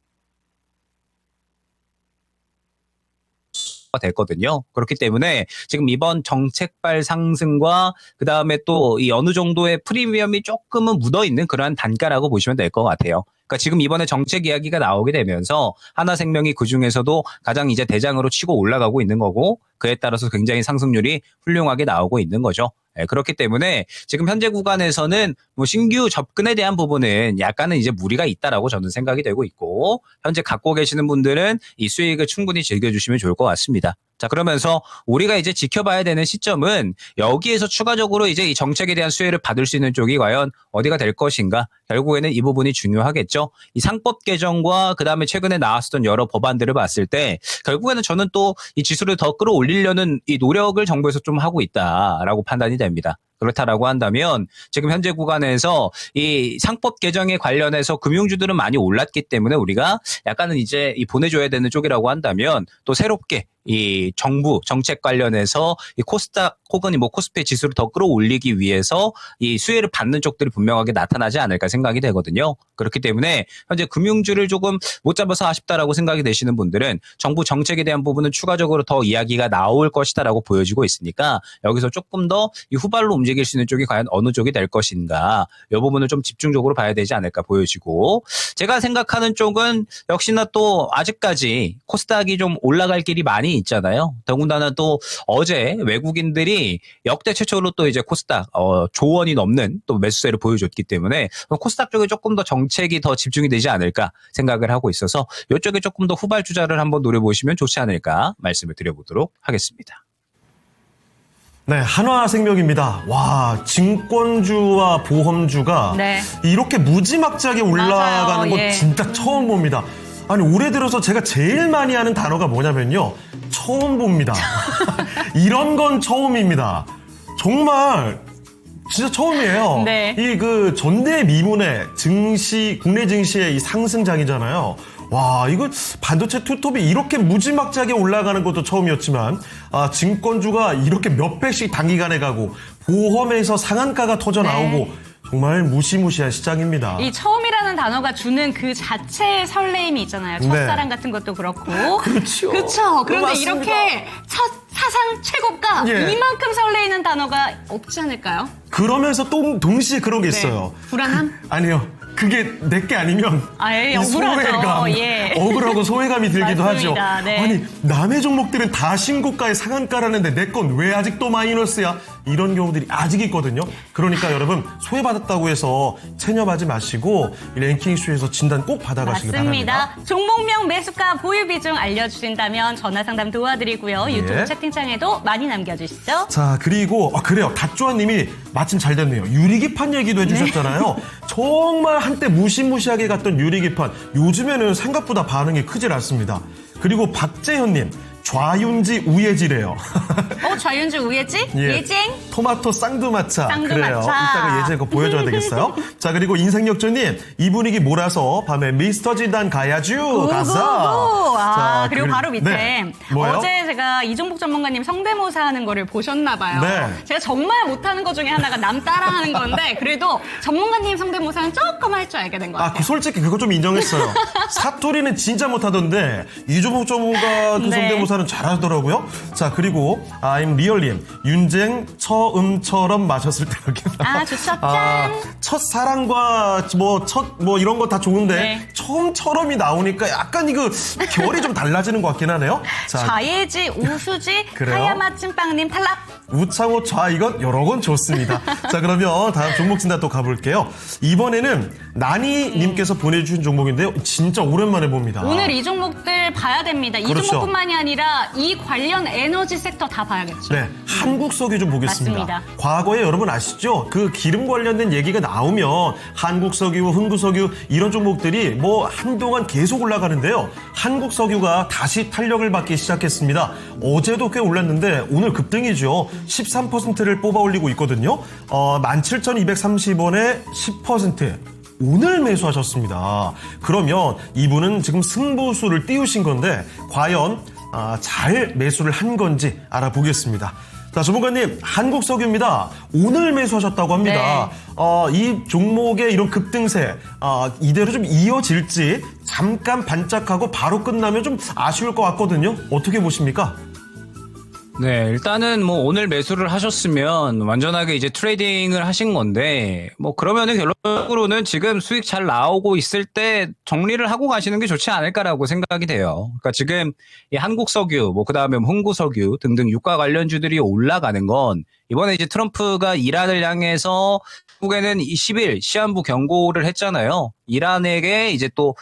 됐거든요. 그렇기 때문에 지금 이번 정책발 상승과 그 다음에 또 이 어느 정도의 프리미엄이 조금은 묻어있는 그러한 단가라고 보시면 될 것 같아요. 그러니까 지금 이번에 정책 이야기가 나오게 되면서 한화생명이 그중에서도 가장 이제 대장으로 치고 올라가고 있는 거고 그에 따라서 굉장히 상승률이 훌륭하게 나오고 있는 거죠. 네, 그렇기 때문에 지금 현재 구간에서는 뭐 신규 접근에 대한 부분은 약간은 이제 무리가 있다라고 저는 생각이 되고 있고 현재 갖고 계시는 분들은 이 수익을 충분히 즐겨주시면 좋을 것 같습니다. 자, 그러면서 우리가 이제 지켜봐야 되는 시점은 여기에서 추가적으로 이제 이 정책에 대한 수혜를 받을 수 있는 쪽이 과연 어디가 될 것인가? 결국에는 이 부분이 중요하겠죠. 이 상법 개정과 그다음에 최근에 나왔었던 여러 법안들을 봤을 때 결국에는 저는 또 이 지수를 더 끌어올리려는 이 노력을 정부에서 좀 하고 있다라고 판단이 됩니다. 그렇다라고 한다면 지금 현재 구간에서 이 상법 개정에 관련해서 금융주들은 많이 올랐기 때문에 우리가 약간은 이제 이 보내줘야 되는 쪽이라고 한다면 또 새롭게 이 정부 정책 관련해서 이 코스닥 혹은 뭐 코스피 지수를 더 끌어올리기 위해서 이 수혜를 받는 쪽들이 분명하게 나타나지 않을까 생각이 되거든요. 그렇기 때문에 현재 금융주를 조금 못 잡아서 아쉽다라고 생각이 되시는 분들은 정부 정책에 대한 부분은 추가적으로 더 이야기가 나올 것이다라고 보여지고 있으니까 여기서 조금 더 이 후발로 움직일 수 있는 쪽이 과연 어느 쪽이 될 것인가 이 부분을 좀 집중적으로 봐야 되지 않을까 보여지고 제가 생각하는 쪽은 역시나 또 아직까지 코스닥이 좀 올라갈 길이 많이 있잖아요. 더군다나 또 어제 외국인들이 역대 최초로 또 이제 코스닥 조 원이 넘는 또 매수세를 보여줬기 때문에 코스닥 쪽에 조금 더 정책이 더 집중이 되지 않을까 생각을 하고 있어서 이쪽에 조금 더 후발 투자를 한번 노려보시면 좋지 않을까 말씀을 드려보도록 하겠습니다. 네, 한화생명입니다. 와, 증권주와 보험주가 네. 이렇게 무지막지하게 올라가는 맞아요. 건 예. 진짜 처음 봅니다. 아니, 올해 들어서 제가 제일 많이 하는 단어가 뭐냐면요. 처음 봅니다. 이런 건 처음입니다. 정말 진짜 처음이에요. 네. 이 그 전대미문의 증시, 국내 증시의 이 상승장이잖아요. 와, 이거 반도체 투톱이 이렇게 무지막지하게 올라가는 것도 처음이었지만, 증권주가 이렇게 몇 배씩 단기간에 가고, 보험에서 상한가가 터져 나오고, 정말 무시무시한 시장입니다. 이 처음이라는 단어가 주는 그 자체의 설레임이 있잖아요. 첫사랑 같은 것도 그렇고. 그렇죠. 그렇죠. 그런데 맞습니다. 이렇게 첫 사상 최고가 예. 이만큼 설레이는 단어가 없지 않을까요? 그러면서 또 동시에 그런 게 있어요. 불안함? 아니요. 그게 내게 아니면 예, 이 억울하죠. 소외감, 예. 억울하고 소외감이 들기도 하죠. 맞습니다. 네. 아니 남의 종목들은 다 신고가에 상한가라는데 내 건 왜 아직도 마이너스야? 이런 경우들이 아직 있거든요. 그러니까 여러분 소외받았다고 해서 체념하지 마시고 이 랭킹 이슈에서 진단 꼭 받아가시기 바랍니다. 맞습니다. 종목명 매수가 보유 비중 알려주신다면 전화 상담 도와드리고요. 유튜브 예. 채팅창에도 많이 남겨주시죠. 자, 그리고 그래요. 닷조아님이 마침 잘 됐네요. 유리기판 얘기도 해주셨잖아요. 정말 한때 무시무시하게 갔던 유리기판 요즘에는 생각보다 반응이 크질 않습니다. 그리고 박재현님 좌윤지 우예지래요. 좌윤주 우예지? 예. 예쟁? 토마토 쌍두마차. 쌍두마차. 그래요. 이따가 예전 거 보여줘야 되겠어요. 자, 그리고 인생역전님 이 분위기 몰아서 밤에 미스터 진단 가야죠. 가서. 자, 그리고 바로 밑에 네. 뭐예요? 어제 제가 이종복 전문가님 성대모사 하는 거를 보셨나 봐요. 네. 제가 정말 못하는 것 중에 하나가 남 따라하는 건데 그래도 전문가님 성대모사는 조금 할 줄 알게 된 것 같아요. 솔직히 그거 좀 인정했어요. 사투리는 진짜 못하던데 이종복 전문가 그 네. 성대모사는 잘하더라고요. 자, 그리고 I'm 리얼님 윤쟁 처음처럼 마셨을 때 이렇게 좋죠. 짠. 첫사랑과 뭐 이런 거 다 좋은데 네. 처음처럼이 나오니까 약간 이거 결이 좀 달라지는 것 같긴 하네요. 자, 좌예지, 우수지, 그래요? 하야마 찐빵님 탈락. 우창호 좌이건 여러 건 좋습니다. 자, 그러면 다음 종목 진단 또 가볼게요. 이번에는 나니님께서 보내주신 종목인데요. 진짜 오랜만에 봅니다. 오늘 이 종목들 봐야 됩니다. 이 그렇죠. 종목뿐만이 아니라 이 관련 에너지 섹터 다 봐야겠죠. 네, 한국석유 좀 보겠습니다. 맞습니다. 과거에 여러분 아시죠? 그 기름 관련된 얘기가 나오면 한국석유, 흥구석유 이런 종목들이 뭐 한동안 계속 올라가는데요. 한국석유가 다시 탄력을 받기 시작했습니다. 어제도 꽤 올랐는데 오늘 급등이죠. 13%를 뽑아 올리고 있거든요. 17,230원에 10%. 오늘 매수하셨습니다. 그러면 이분은 지금 승부수를 띄우신 건데 과연 잘 매수를 한 건지 알아보겠습니다. 자, 전문가님, 한국석유입니다. 오늘 매수하셨다고 합니다. 이 종목의 이런 급등세 이대로 좀 이어질지 잠깐 반짝하고 바로 끝나면 좀 아쉬울 것 같거든요. 어떻게 보십니까? 네, 일단은 뭐 오늘 매수를 하셨으면 완전하게 이제 트레이딩을 하신 건데 뭐 그러면은 결론적으로는 지금 수익 잘 나오고 있을 때 정리를 하고 가시는 게 좋지 않을까라고 생각이 돼요. 그러니까 지금 이 한국석유, 뭐 그다음에 흥구석유 등등 유가 관련주들이 올라가는 건 이번에 이제 트럼프가 이란을 향해서 한국에는 10일 시한부 경고를 했잖아요. 이란에게 이제 또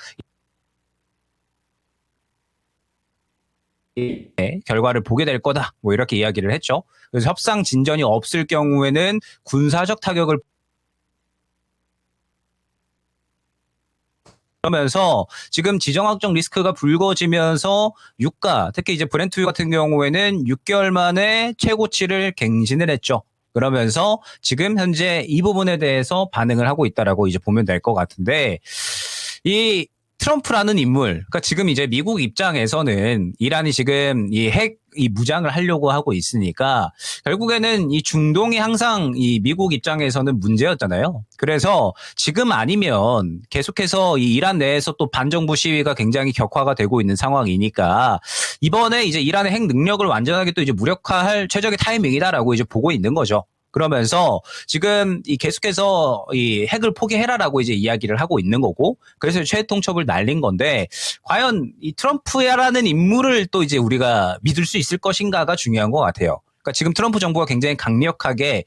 결과를 보게 될 거다. 뭐 이렇게 이야기를 했죠. 그래서 협상 진전이 없을 경우에는 군사적 타격을 그러면서 지금 지정학적 리스크가 불거지면서 유가, 특히 이제 브렌트유 같은 경우에는 6개월 만에 최고치를 갱신을 했죠. 그러면서 지금 현재 이 부분에 대해서 반응을 하고 있다라고 이제 보면 될 것 같은데 이 트럼프라는 인물, 그러니까 지금 이제 미국 입장에서는 이란이 지금 이 무장을 하려고 하고 있으니까 결국에는 이 중동이 항상 이 미국 입장에서는 문제였잖아요. 그래서 지금 아니면 계속해서 이 이란 내에서 또 반정부 시위가 굉장히 격화가 되고 있는 상황이니까 이번에 이제 이란의 핵 능력을 완전하게 또 이제 무력화할 최적의 타이밍이다라고 이제 보고 있는 거죠. 그러면서 지금 이 계속해서 이 핵을 포기해라라고 이제 이야기를 하고 있는 거고 그래서 최후 통첩을 날린 건데 과연 이 트럼프라는 인물을 또 이제 우리가 믿을 수 있을 것인가가 중요한 것 같아요. 그러니까 지금 트럼프 정부가 굉장히 강력하게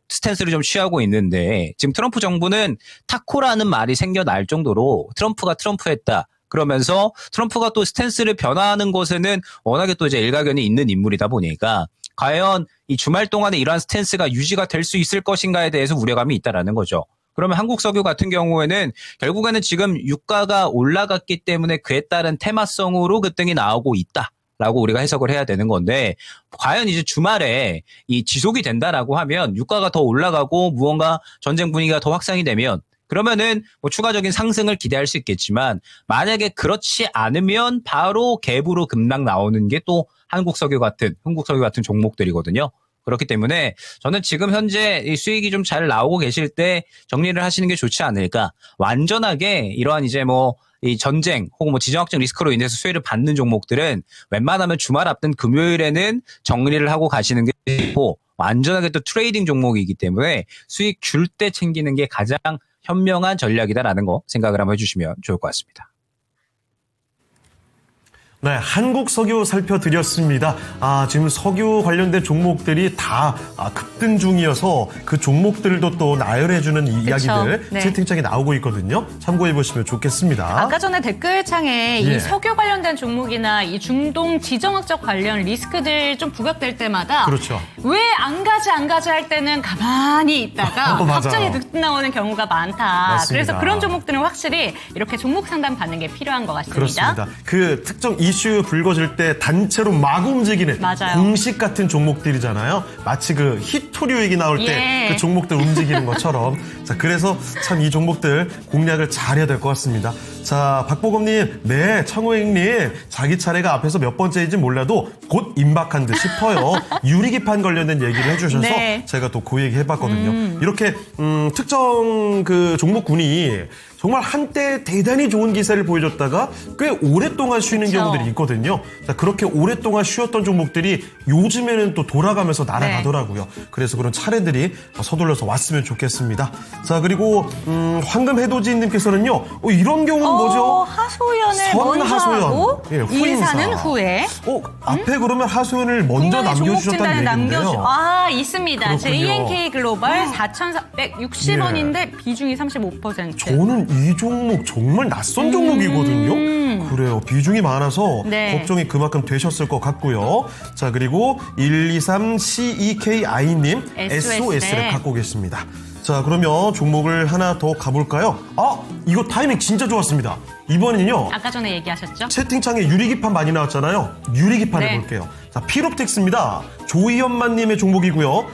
스탠스를 좀 취하고 있는데 지금 트럼프 정부는 타코라는 말이 생겨날 정도로 트럼프가 트럼프했다. 그러면서 트럼프가 또 스탠스를 변화하는 것에는 워낙에 또 이제 일가견이 있는 인물이다 보니까 과연 이 주말 동안에 이러한 스탠스가 유지가 될 수 있을 것인가에 대해서 우려감이 있다라는 거죠. 그러면 한국석유 같은 경우에는 결국에는 지금 유가가 올라갔기 때문에 그에 따른 테마성으로 급등이 나오고 있다라고 우리가 해석을 해야 되는 건데 과연 이제 주말에 이 지속이 된다라고 하면 유가가 더 올라가고 무언가 전쟁 분위기가 더 확산이 되면 그러면은 뭐 추가적인 상승을 기대할 수 있겠지만 만약에 그렇지 않으면 바로 갭으로 급락 나오는 게 또 흥국석유 같은 종목들이거든요. 그렇기 때문에 저는 지금 현재 이 수익이 좀 잘 나오고 계실 때 정리를 하시는 게 좋지 않을까. 완전하게 이러한 이제 뭐 이 전쟁 혹은 뭐 지정학적 리스크로 인해서 수혜를 받는 종목들은 웬만하면 주말 앞둔 금요일에는 정리를 하고 가시는 게 좋고, 완전하게 또 트레이딩 종목이기 때문에 수익 줄 때 챙기는 게 가장 현명한 전략이다라는 거 생각을 한번 해주시면 좋을 것 같습니다. 네, 한국석유 살펴드렸습니다. 지금 석유 관련된 종목들이 다 급등 중이어서 그 종목들도 또 나열해주는 이야기들 네. 채팅창에 나오고 있거든요. 참고해보시면 좋겠습니다. 아까 전에 댓글창에 예. 이 석유 관련된 종목이나 이 중동 지정학적 관련 리스크들 좀 부각될 때마다 그렇죠. 왜 안 가지 할 때는 가만히 있다가 맞아요. 갑자기 득 나오는 경우가 많다. 맞습니다. 그래서 그런 종목들은 확실히 이렇게 종목 상담 받는 게 필요한 것 같습니다. 그렇습니다. 그 특정 이슈 불거질 때 단체로 막 움직이는 맞아요. 공식 같은 종목들이잖아요. 마치 그 히토류 얘기 나올 때 그 예. 종목들 움직이는 것처럼. 자, 그래서 참 이 종목들 공략을 잘해야 될 것 같습니다. 자, 박보검님, 네, 창호행님, 자기 차례가 앞에서 몇 번째인지 몰라도 곧 임박한 듯 싶어요. 유리기판 관련된 얘기를 해주셔서 네. 제가 또 그 얘기 해봤거든요. 이렇게 특정 그 종목군이 정말 한때 대단히 좋은 기세를 보여줬다가 꽤 오랫동안 쉬는 그쵸. 경우들이 있거든요. 자, 그렇게 오랫동안 쉬었던 종목들이 요즘에는 또 돌아가면서 날아가더라고요. 그래서 그런 차례들이 서둘러서 왔으면 좋겠습니다. 자, 그리고 황금해돋이님께서는요. 이런 경우는 뭐죠? 하소연을 먼저 선하소연. 하고 예, 후인사. 인사는 후에. 앞에 그러면 하소연을 먼저 분명히 남겨주셨다는 얘기인데요. 있습니다. 그렇군요. JNK 글로벌 4,460원인데 비중이 35%. 저는 이 종목 정말 낯선 종목이거든요. 그래요. 비중이 많아서 네. 걱정이 그만큼 되셨을 것 같고요. 자, 그리고 123CEKI님 SOS를 갖고 계십니다. 자, 그러면 종목을 하나 더 가볼까요? 이거 타이밍 진짜 좋았습니다. 이번엔요. 아까 전에 얘기하셨죠? 채팅창에 유리기판 많이 나왔잖아요. 유리기판 네. 해볼게요. 자, 피롭텍스입니다. 조이연만님의 종목이고요.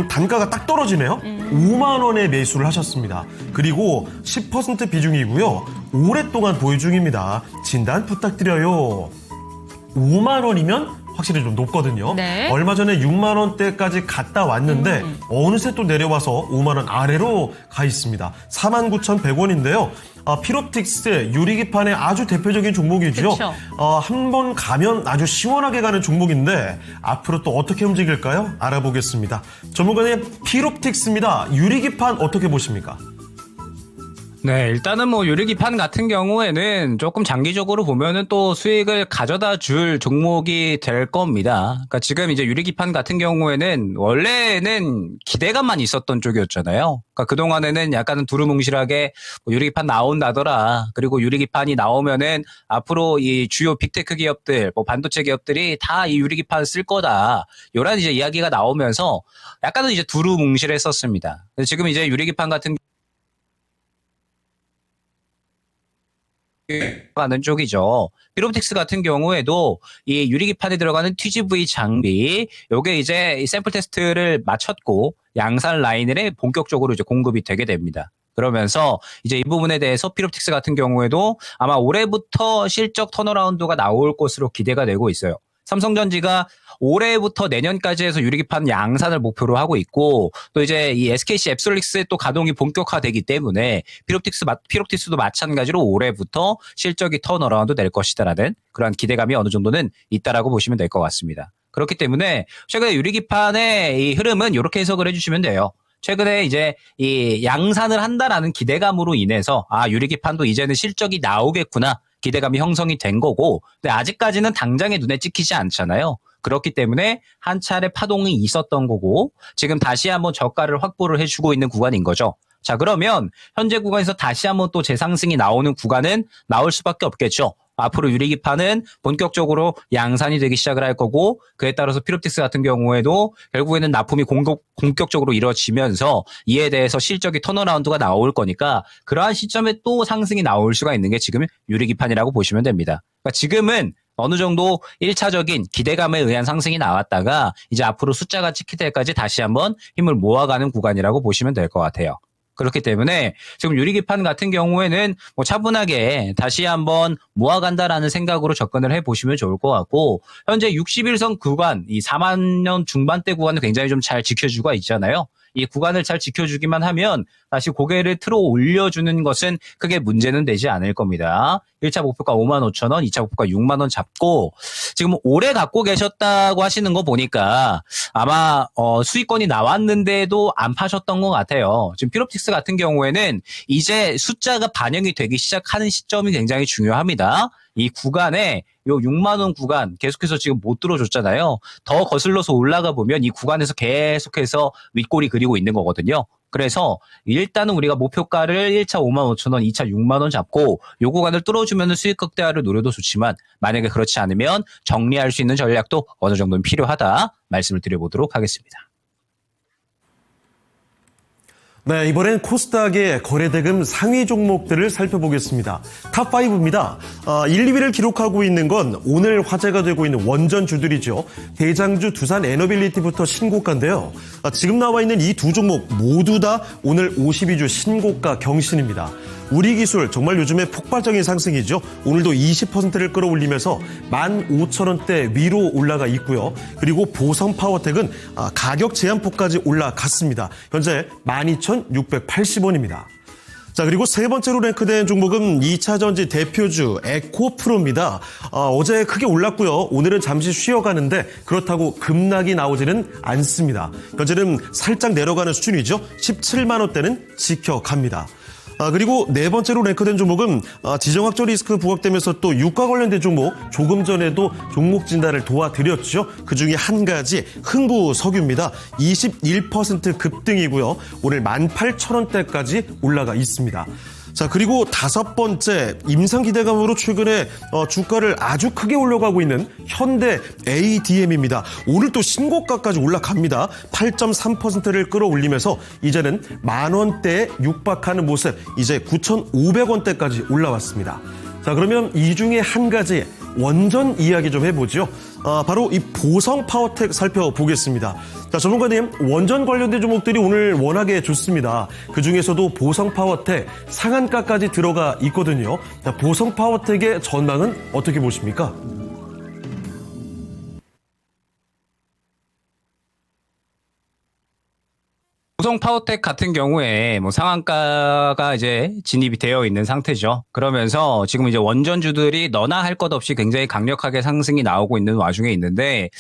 단가가 딱 떨어지네요. 5만 원에 매수를 하셨습니다. 그리고 10% 비중이고요. 오랫동안 보유 중입니다. 진단 부탁드려요. 5만 원이면 확실히 좀 높거든요. 네. 얼마 전에 6만 원대까지 갔다 왔는데 어느새 또 내려와서 5만 원 아래로 가 있습니다. 49,100원인데요. 피롭틱스 유리기판의 아주 대표적인 종목이죠. 그쵸. 한번 가면 아주 시원하게 가는 종목인데 앞으로 또 어떻게 움직일까요? 알아보겠습니다. 전문가님, 피롭틱스입니다. 유리기판 어떻게 보십니까? 네, 일단은 뭐 유리기판 같은 경우에는 조금 장기적으로 보면은 또 수익을 가져다 줄 종목이 될 겁니다. 그러니까 지금 이제 유리기판 같은 경우에는 원래는 기대감만 있었던 쪽이었잖아요. 그러니까 그동안에는 약간은 두루뭉실하게 뭐 유리기판 나온다더라. 그리고 유리기판이 나오면은 앞으로 이 주요 빅테크 기업들, 뭐 반도체 기업들이 다 이 유리기판 쓸 거다. 이런 이제 이야기가 나오면서 약간은 이제 두루뭉실했었습니다. 지금 이제 유리기판 같은 가는 쪽이죠. 피롭틱스 같은 경우에도 이 유리기판에 들어가는 TGV 장비, 요게 이제 이 샘플 테스트를 마쳤고 양산 라인에 본격적으로 이제 공급이 되게 됩니다. 그러면서 이제 이 부분에 대해서 피롭틱스 같은 경우에도 아마 올해부터 실적 턴어라운드가 나올 것으로 기대가 되고 있어요. 삼성전지가 올해부터 내년까지 해서 유리기판 양산을 목표로 하고 있고, 또 이제 이 SKC 앱솔릭스의 또 가동이 본격화되기 때문에 피롭틱스도 마찬가지로 올해부터 실적이 턴어라운드 될 것이다라는 그런 기대감이 어느 정도는 있다라고 보시면 될 것 같습니다. 그렇기 때문에 최근에 유리기판의 이 흐름은 이렇게 해석을 해주시면 돼요. 최근에 이제 이 양산을 한다라는 기대감으로 인해서 유리기판도 이제는 실적이 나오겠구나. 기대감이 형성이 된 거고, 근데 아직까지는 당장에 눈에 찍히지 않잖아요. 그렇기 때문에 한 차례 파동이 있었던 거고, 지금 다시 한번 저가를 확보를 해주고 있는 구간인 거죠. 자, 그러면 현재 구간에서 다시 한번 또 재상승이 나오는 구간은 나올 수밖에 없겠죠. 앞으로 유리기판은 본격적으로 양산이 되기 시작을 할 거고, 그에 따라서 피롭틱스 같은 경우에도 결국에는 납품이 본격적으로 이루어지면서 이에 대해서 실적이 턴어라운드가 나올 거니까 그러한 시점에 또 상승이 나올 수가 있는 게 지금 유리기판이라고 보시면 됩니다. 그러니까 지금은 어느 정도 1차적인 기대감에 의한 상승이 나왔다가 이제 앞으로 숫자가 찍힐 때까지 다시 한번 힘을 모아가는 구간이라고 보시면 될 것 같아요. 그렇기 때문에 지금 유리기판 같은 경우에는 뭐 차분하게 다시 한번 모아간다라는 생각으로 접근을 해보시면 좋을 것 같고, 현재 61선 구간, 이 4만 년 중반대 구간을 굉장히 좀 잘 지켜주고 있잖아요. 이 구간을 잘 지켜주기만 하면 다시 고개를 틀어 올려주는 것은 크게 문제는 되지 않을 겁니다. 1차 목표가 55,000원, 2차 목표가 6만 원 잡고, 지금 오래 갖고 계셨다고 하시는 거 보니까 아마 수익권이 나왔는데도 안 파셨던 것 같아요. 지금 필옵틱스 같은 경우에는 이제 숫자가 반영이 되기 시작하는 시점이 굉장히 중요합니다. 이 구간에 요 6만 원 구간 계속해서 지금 못 들어줬잖아요. 더 거슬러서 올라가 보면 이 구간에서 계속해서 윗골이 그리고 있는 거거든요. 그래서 일단은 우리가 목표가를 1차 55,000원, 2차 6만 원 잡고 요 구간을 뚫어주면 수익 극대화를 노려도 좋지만, 만약에 그렇지 않으면 정리할 수 있는 전략도 어느 정도는 필요하다 말씀을 드려보도록 하겠습니다. 네, 이번엔 코스닥의 거래대금 상위 종목들을 살펴보겠습니다. 탑5입니다. 1, 2위를 기록하고 있는 건 오늘 화제가 되고 있는 원전주들이죠. 대장주 두산 에너빌리티부터 신고가인데요. 지금 나와 있는 이 두 종목 모두 다 오늘 52주 신고가 경신입니다. 우리기술 정말 요즘에 폭발적인 상승이죠. 오늘도 20%를 끌어올리면서 15,000원대 위로 올라가 있고요. 그리고 보성파워텍은 가격 제한폭까지 올라갔습니다. 현재 12,680원입니다. 자, 그리고 세 번째로 랭크된 종목은 2차 전지 대표주 에코프로입니다. 어제 크게 올랐고요. 오늘은 잠시 쉬어가는데 그렇다고 급락이 나오지는 않습니다. 현재는 살짝 내려가는 수준이죠. 17만 원대는 지켜갑니다. 그리고 네 번째로 랭크된 종목은 지정학적 리스크 부각되면서 또 유가 관련된 종목, 조금 전에도 종목 진단을 도와드렸죠. 그중에 한 가지 흥부석유입니다. 21% 급등이고요. 오늘 18,000원대까지 올라가 있습니다. 자, 그리고 다섯 번째, 임상 기대감으로 최근에 주가를 아주 크게 올려가고 있는 현대 ADM입니다. 오늘 또 신고가까지 올라갑니다. 8.3%를 끌어올리면서 이제는 10,000원대에 육박하는 모습, 이제 9,500원대까지 올라왔습니다. 자, 그러면 이 중에 한 가지 원전 이야기 좀 해보죠. 바로 이 보성파워텍 살펴보겠습니다. 자, 전문가님, 원전 관련된 종목들이 오늘 워낙에 좋습니다. 그중에서도 보성파워텍 상한가까지 들어가 있거든요. 자, 보성파워텍의 전망은 어떻게 보십니까? 보성 파워텍 같은 경우에 뭐 상한가가 이제 진입이 되어 있는 상태죠. 그러면서 지금 이제 원전주들이 너나 할 것 없이 굉장히 강력하게 상승이 나오고 있는 와중에 있는데,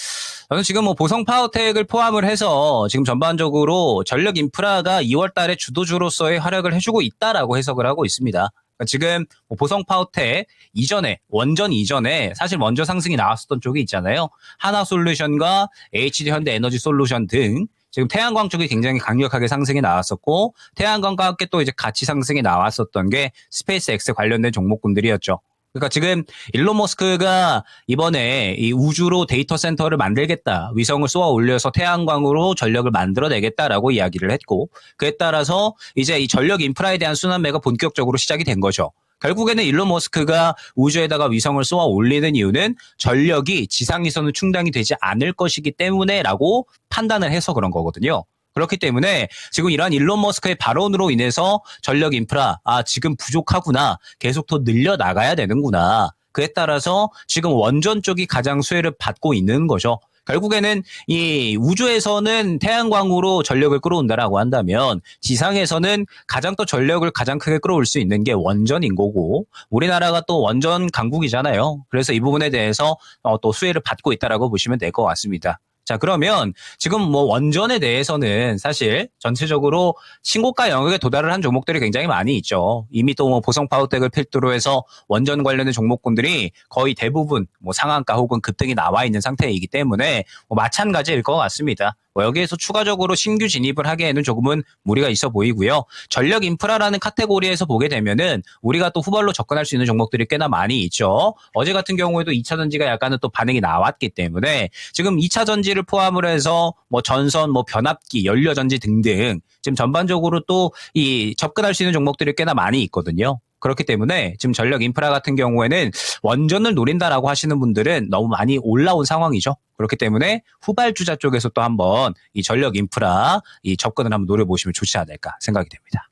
저는 지금 뭐 보성 파워텍을 포함을 해서 지금 전반적으로 전력 인프라가 2월 달에 주도주로서의 활약을 해주고 있다라고 해석을 하고 있습니다. 그러니까 지금 뭐 보성 파워텍 이전에, 원전 이전에 사실 먼저 상승이 나왔었던 쪽이 있잖아요. 하나솔루션과 HD 현대 에너지 솔루션 등 지금 태양광 쪽이 굉장히 강력하게 상승이 나왔었고, 태양광과 함께 또 이제 같이 상승이 나왔었던 게 스페이스 X 관련된 종목군들이었죠. 그러니까 지금 일론 머스크가 이번에 이 우주로 데이터 센터를 만들겠다, 위성을 쏘아 올려서 태양광으로 전력을 만들어내겠다라고 이야기를 했고, 그에 따라서 이제 이 전력 인프라에 대한 순환매가 본격적으로 시작이 된 거죠. 결국에는 일론 머스크가 우주에다가 위성을 쏘아 올리는 이유는 전력이 지상에서는 충당이 되지 않을 것이기 때문에라고 판단을 해서 그런 거거든요. 그렇기 때문에 지금 이러한 일론 머스크의 발언으로 인해서 전력 인프라, 지금 부족하구나, 계속 더 늘려나가야 되는구나, 그에 따라서 지금 원전 쪽이 가장 수혜를 받고 있는 거죠. 결국에는 이 우주에서는 태양광으로 전력을 끌어온다라고 한다면 지상에서는 가장 또 전력을 가장 크게 끌어올 수 있는 게 원전인 거고, 우리나라가 또 원전 강국이잖아요. 그래서 이 부분에 대해서 또 수혜를 받고 있다라고 보시면 될 것 같습니다. 자, 그러면 지금 뭐 원전에 대해서는 사실 전체적으로 신고가 영역에 도달을 한 종목들이 굉장히 많이 있죠. 이미 또 뭐 보성 파워텍을 필두로 해서 원전 관련된 종목군들이 거의 대부분 뭐 상한가 혹은 급등이 나와 있는 상태이기 때문에 뭐 마찬가지일 것 같습니다. 뭐 여기에서 추가적으로 신규 진입을 하기에는 조금은 무리가 있어 보이고요. 전력 인프라라는 카테고리에서 보게 되면은 우리가 또 후발로 접근할 수 있는 종목들이 꽤나 많이 있죠. 어제 같은 경우에도 2차 전지가 약간은 또 반응이 나왔기 때문에 지금 2차 전지를 포함을 해서 뭐 전선, 뭐 변압기, 연료 전지 등등 지금 전반적으로 또 이 접근할 수 있는 종목들이 꽤나 많이 있거든요. 그렇기 때문에 지금 전력 인프라 같은 경우에는 원전을 노린다라고 하시는 분들은 너무 많이 올라온 상황이죠. 그렇기 때문에 후발주자 쪽에서 또 한번 이 전력 인프라 이 접근을 한번 노려보시면 좋지 않을까 생각이 됩니다.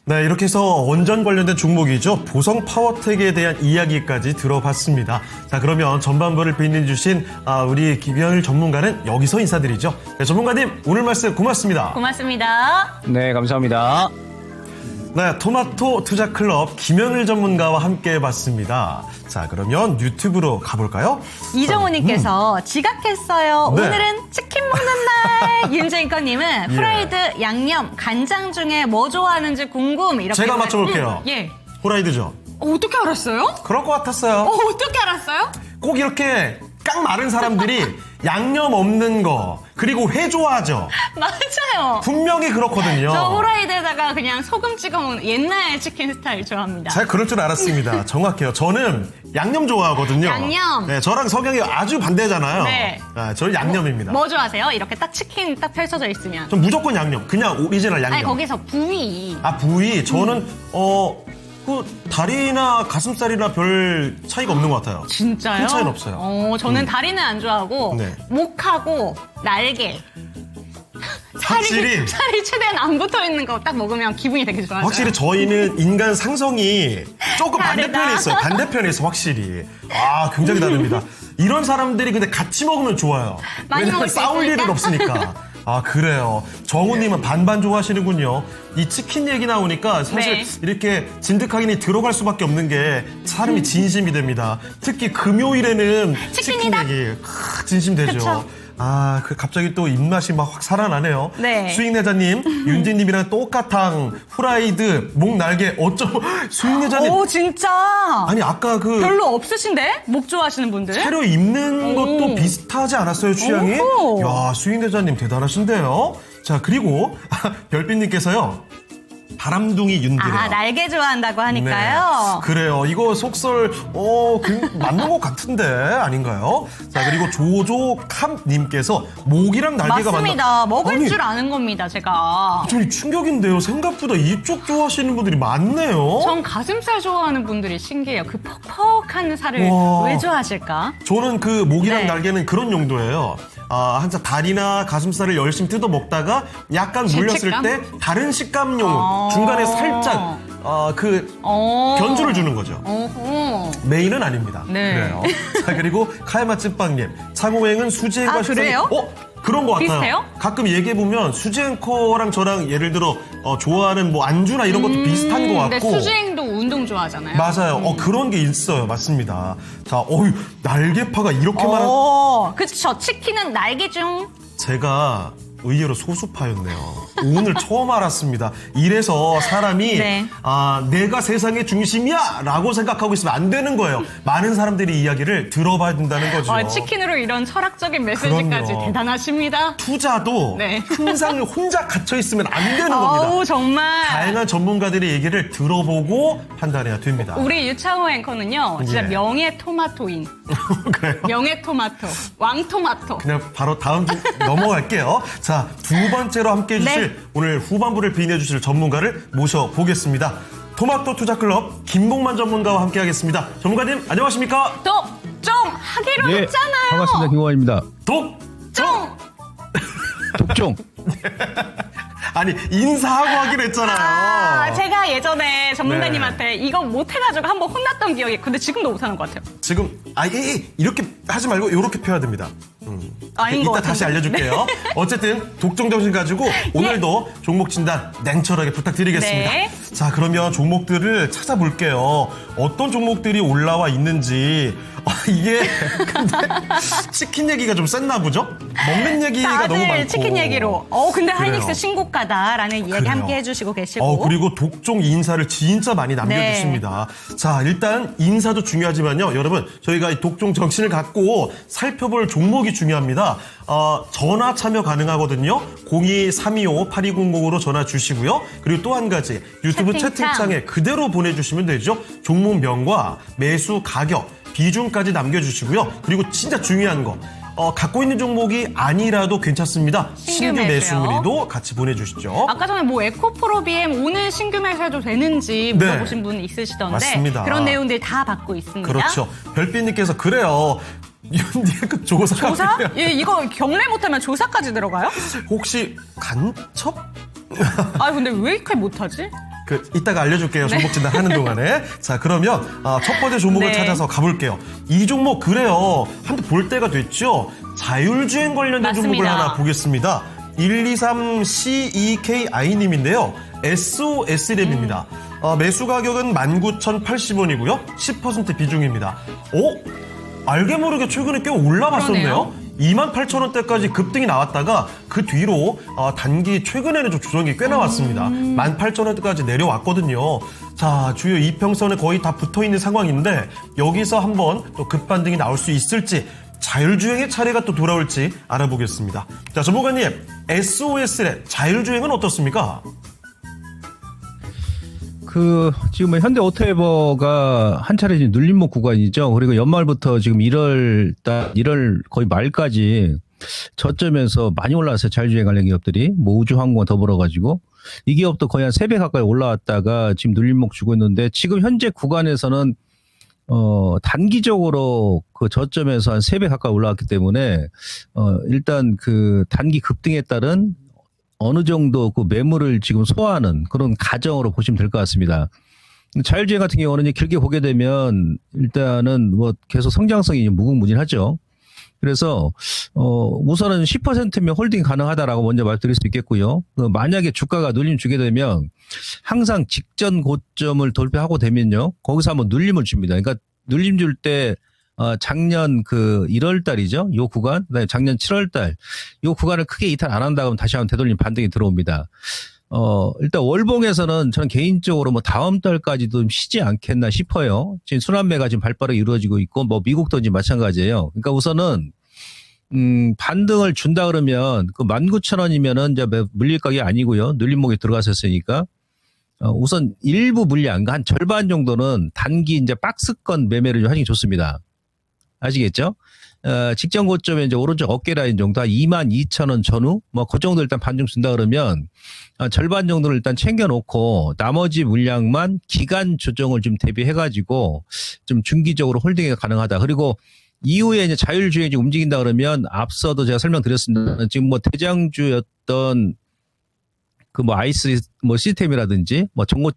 네, 이렇게 해서 원전 관련된 종목이죠. 보성 파워텍에 대한 이야기까지 들어봤습니다. 자, 그러면 전반부를 빛내주신 우리 김현일 전문가는 여기서 인사드리죠. 네, 전문가님, 오늘 말씀 고맙습니다. 고맙습니다. 네, 감사합니다. 네, 토마토 투자 클럽 김현일 전문가와 함께 해봤습니다. 자, 그러면 유튜브로 가볼까요? 이정우님께서 지각했어요. 네. 오늘은 치킨 먹는 날. 윤재인커님은 예. 프라이드, 양념, 간장 중에 뭐 좋아하는지 궁금. 이렇게. 제가 맞춰볼게요. 예. 후라이드죠. 어떻게 알았어요? 그럴 것 같았어요. 어떻게 알았어요? 꼭 이렇게 깡 마른 사람들이 양념 없는 거, 그리고 회 좋아하죠. 맞아요. 분명히 그렇거든요. 저 후라이드에다가 그냥 소금 찍어 먹는 옛날 치킨 스타일 좋아합니다. 잘 그럴 줄 알았습니다. 정확해요. 저는 양념 좋아하거든요. 양념. 네, 저랑 성향이 아주 반대잖아요. 네. 저는 양념입니다. 뭐 좋아하세요? 이렇게 딱 치킨 딱 펼쳐져 있으면. 전 무조건 양념. 그냥 오리지널 양념. 아니 거기서 부위. 부위. 저는 그 다리나 가슴살이나 별 차이가 없는 것 같아요. 진짜요? 큰 차이는 없어요. 저는 다리는 안 좋아하고 네. 목하고 날개. 확실히. 살이 최대한 안 붙어 있는 거 딱 먹으면 기분이 되게 좋아져요. 확실히 저희는 인간 상성이 조금 다르다. 반대편에 있어요. 반대편에 있어 확실히. 굉장히 다릅니다. 이런 사람들이 근데 같이 먹으면 좋아요. 많이 왜냐면 먹을 수 싸울 있으니까. 일은 없으니까. 그래요. 정우님은 반반 좋아하시는군요. 이 치킨 얘기 나오니까 사실 네. 이렇게 진득하게 들어갈 수밖에 없는 게 사람이 진심이 됩니다. 특히 금요일에는 치킨 치킨이다. 얘기 진심되죠. 그쵸. 갑자기 또 입맛이 막 확 살아나네요. 네. 수익내자님, 윤지님이랑 똑같ang 후라이드, 목 날개 어쩌고 수익내자님. 오 진짜. 아니 아까 그 별로 없으신데? 목 좋아하시는 분들? 차려 입는 것도 오. 비슷하지 않았어요, 취향이? 오. 야, 수익내자님 대단하신데요. 자, 그리고 별빛님께서요. 바람둥이 윤기래요. 날개 좋아한다고 하니까요. 네. 그래요. 이거 속설 맞는 것 같은데 아닌가요? 자, 그리고 조조캄님께서 목이랑 날개가 맞습니다. 먹을 아니, 줄 아는 겁니다, 제가. 좀 충격인데요. 생각보다 이쪽 좋아하시는 분들이 많네요. 전 가슴살 좋아하는 분들이 신기해요. 그 퍽퍽한 살을 와. 왜 좋아하실까? 저는 그 목이랑 네. 날개는 그런 용도예요. 한참 다리나 가슴살을 열심히 뜯어 먹다가 약간 물렸을 질책감? 때 다른 식감용 중간에 살짝 변주를 주는 거죠. 메인은 아닙니다. 네. 그래요. 자, 그리고 카야마 찐빵님. 창호행은 수지 앵커와 그래요? 그런 것 같아요. 비슷해요? 가끔 얘기해보면 수지 앵커랑 저랑 예를 들어 좋아하는 뭐 안주나 이런 것도 비슷한 것 근데 같고. 수주행도 운동 좋아하잖아요. 맞아요. 그런 게 있어요. 맞습니다. 자, 날개파가 이렇게 많은. 그쵸. 치킨은 날개 중. 제가 의외로 소수파였네요. 오늘 처음 알았습니다. 이래서 사람이 네. 내가 세상의 중심이야 라고 생각하고 있으면 안 되는 거예요. 많은 사람들이 이야기를 들어봐야 된다는 거죠. 치킨으로 이런 철학적인 메시지까지 그럼요. 대단하십니다. 투자도 네. 항상 혼자 갇혀 있으면 안 되는 겁니다. 정말. 다양한 전문가들의 얘기를 들어보고 판단해야 됩니다. 우리 유창호 앵커는요, 진짜 예. 명예 토마토인. 그래요? 명예 토마토. 왕토마토. 그냥 바로 다음 주 넘어갈게요. 자, 두 번째로 함께 해주실 네. 오늘 후반부를 빛내주실 전문가를 모셔보겠습니다. 토마토 투자클럽 김봉만 전문가와 함께 하겠습니다. 전문가님 안녕하십니까? 좀 하기로 예, 했잖아요. 반갑습니다. 김호환입니다. 좀. 독종. 아니 인사하고 하기로 했잖아요. 제가 예전에 전문가님한테 네. 이거 못해가지고 한번 혼났던 기억이 근데 지금도 못하는 것 같아요. 지금 이렇게 하지 말고 이렇게 펴야 됩니다. 아닌 것 이따 다시 같은데. 알려줄게요. 어쨌든 독종 정신 가지고 오늘도 종목 진단 냉철하게 부탁드리겠습니다. 네. 자, 그러면 종목들을 찾아볼게요. 어떤 종목들이 올라와 있는지. 이게 근데 치킨 얘기가 좀 셌나 보죠? 먹는 얘기가 너무 많고. 치킨 얘기로. 근데 그래요. 하이닉스 신고가다라는 이야기 그래요. 함께 해주시고 계시고. 그리고 독종 인사를 진짜 많이 남겨주십니다. 자, 일단 인사도 중요하지만요. 여러분, 저희가 이 독종 정신을 갖고 살펴볼 종목이 중요합니다. 전화 참여 가능하거든요. 02-325-8200으로 전화 주시고요. 그리고 또 한 가지 유튜브 채팅창. 채팅창에 그대로 보내주시면 되죠. 종목명과 매수 가격, 비중까지 남겨주시고요. 그리고 진짜 중요한 거. 갖고 있는 종목이 아니라도 괜찮습니다. 신규 매수 매수요. 문의도 같이 보내주시죠. 아까 전에 에코프로 BM 오늘 신규 매수해도 되는지 네. 물어보신 분 있으시던데 맞습니다. 그런 내용들 다 받고 있습니다. 그렇죠. 별빛님께서 그래요. 윤디그 조사? 조사? 예, 이거 경례 못하면 조사까지 들어가요? 혹시 간첩? 근데 왜 이렇게 못하지? 이따가 알려줄게요. 종목 진단 하는 동안에. 자, 그러면 첫 번째 종목을 네. 찾아서 가볼게요. 이 종목 그래요. 한번 볼 때가 됐죠. 자율주행 관련된 맞습니다. 종목을 하나 보겠습니다. 123CEKI님인데요. SOS랩입니다. 매수 가격은 19,080원이고요. 10% 비중입니다. 알게 모르게 최근에 꽤 올라갔었네요. 그러네요. 28,000원대까지 급등이 나왔다가 그 뒤로 단기 최근에는 좀 조정이 꽤 나왔습니다. 18,000원대까지 내려왔거든요. 자, 주요 이평선에 거의 다 붙어있는 상황인데 여기서 한번 또 급반등이 나올 수 있을지 자율주행의 차례가 또 돌아올지 알아보겠습니다. 자, 전문가님, SOS의 자율주행은 어떻습니까? 지금 현대 오토에버가 한 차례 지금 눌림목 구간이죠. 그리고 연말부터 지금 1월 거의 말까지 저점에서 많이 올라왔어요. 자율주행 관련 기업들이. 뭐 우주항공과 더불어가지고. 이 기업도 거의 한 3배 가까이 올라왔다가 지금 눌림목 주고 있는데 지금 현재 구간에서는 단기적으로 그 저점에서 한 3배 가까이 올라왔기 때문에 일단 그 단기 급등에 따른 어느 정도 그 매물을 지금 소화하는 그런 가정으로 보시면 될 것 같습니다. 자율주행 같은 경우는 이제 길게 보게 되면 일단은 뭐 계속 성장성이 무궁무진하죠. 그래서 우선은 10%면 홀딩 가능하다라고 먼저 말씀드릴 수 있겠고요. 만약에 주가가 눌림 주게 되면 항상 직전 고점을 돌파하고 되면요. 거기서 한번 눌림을 줍니다. 그러니까 눌림 줄 때 작년 1월 달이죠. 요 구간, 그다음에 작년 7월 달, 요 구간을 크게 이탈 안 한다 그러면 다시 한번 되돌림 반등이 들어옵니다. 일단 월봉에서는 저는 개인적으로 뭐 다음 달까지도 좀 쉬지 않겠나 싶어요. 지금 순환매가 지금 발빠르게 이루어지고 있고, 뭐 미국도 지금 마찬가지예요. 그러니까 우선은, 반등을 준다 그러면 그 19,000원이면은 이제 물릴 가격이 아니고요. 눌림목에 들어갔었으니까. 우선 일부 물량, 한 절반 정도는 단기 이제 박스권 매매를 좀 하시는 게 좋습니다. 아시겠죠? 직전 고점에 이제 오른쪽 어깨 라인 정도, 한 22,000원 전후, 뭐 그 정도 일단 반중 준다 그러면 절반 정도를 일단 챙겨놓고 나머지 물량만 기간 조정을 좀 대비해가지고 좀 중기적으로 홀딩이 가능하다. 그리고 이후에 이제 자율주행이 움직인다 그러면 앞서도 제가 설명드렸습니다. 지금 뭐 대장주였던 그 뭐 아이스 뭐 시스템이라든지 뭐 정보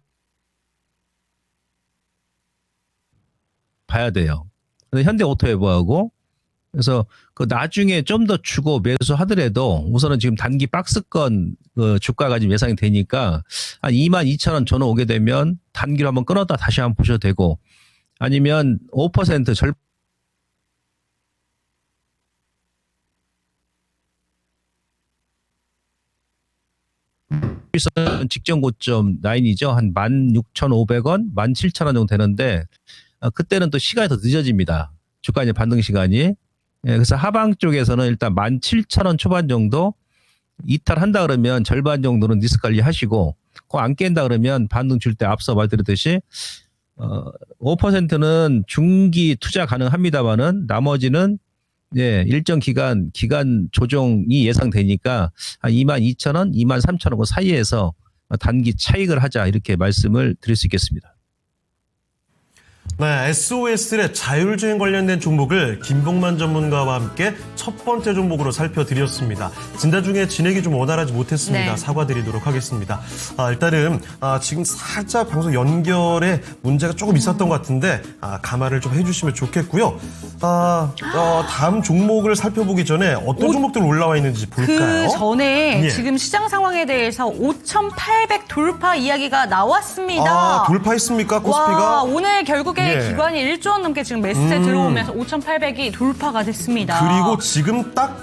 봐야 돼요. 현대 오토에버하고 그래서 그 나중에 좀 더 주고 매수하더라도 우선은 지금 단기 박스권 그 주가가 지금 예상이 되니까 한 22,000원 전후 오게 되면 단기로 한번 끊었다 다시 한번 보셔도 되고 아니면 5% 직전 고점 라인이죠. 한 16,500원, 17,000원 정도 되는데 그때는 또 시간이 더 늦어집니다. 주가 이제 반등 시간이. 그래서 하방 쪽에서는 일단 17,000원 초반 정도 이탈한다 그러면 절반 정도는 리스크 관리 하시고 그거 안 깬다 그러면 반등 줄 때 앞서 말드렸듯이 5%는 중기 투자 가능합니다만은 나머지는 일정 기간 조정이 예상되니까 한 22,000원, 23,000원 그 사이에서 단기 차익을 하자 이렇게 말씀을 드릴 수 있겠습니다. 네, SOS의 자율주행 관련된 종목을 김봉만 전문가와 함께 첫 번째 종목으로 살펴드렸습니다. 진단 중에 진행이 좀 원활하지 못했습니다. 네. 사과드리도록 하겠습니다. 일단은 지금 살짝 방송 연결에 문제가 조금 있었던 것 같은데 감안을 좀 해주시면 좋겠고요. 다음 종목을 살펴보기 전에 어떤 종목들 올라와 있는지 볼까요? 그 전에 예. 지금 시장 상황에 대해서 5,800 돌파 이야기가 나왔습니다. 돌파했습니까? 코스피가? 와, 오늘 결국에 예. 기관이 1조 원 넘게 지금 매수세 들어오면서 5,800이 돌파가 됐습니다. 그리고 지금 딱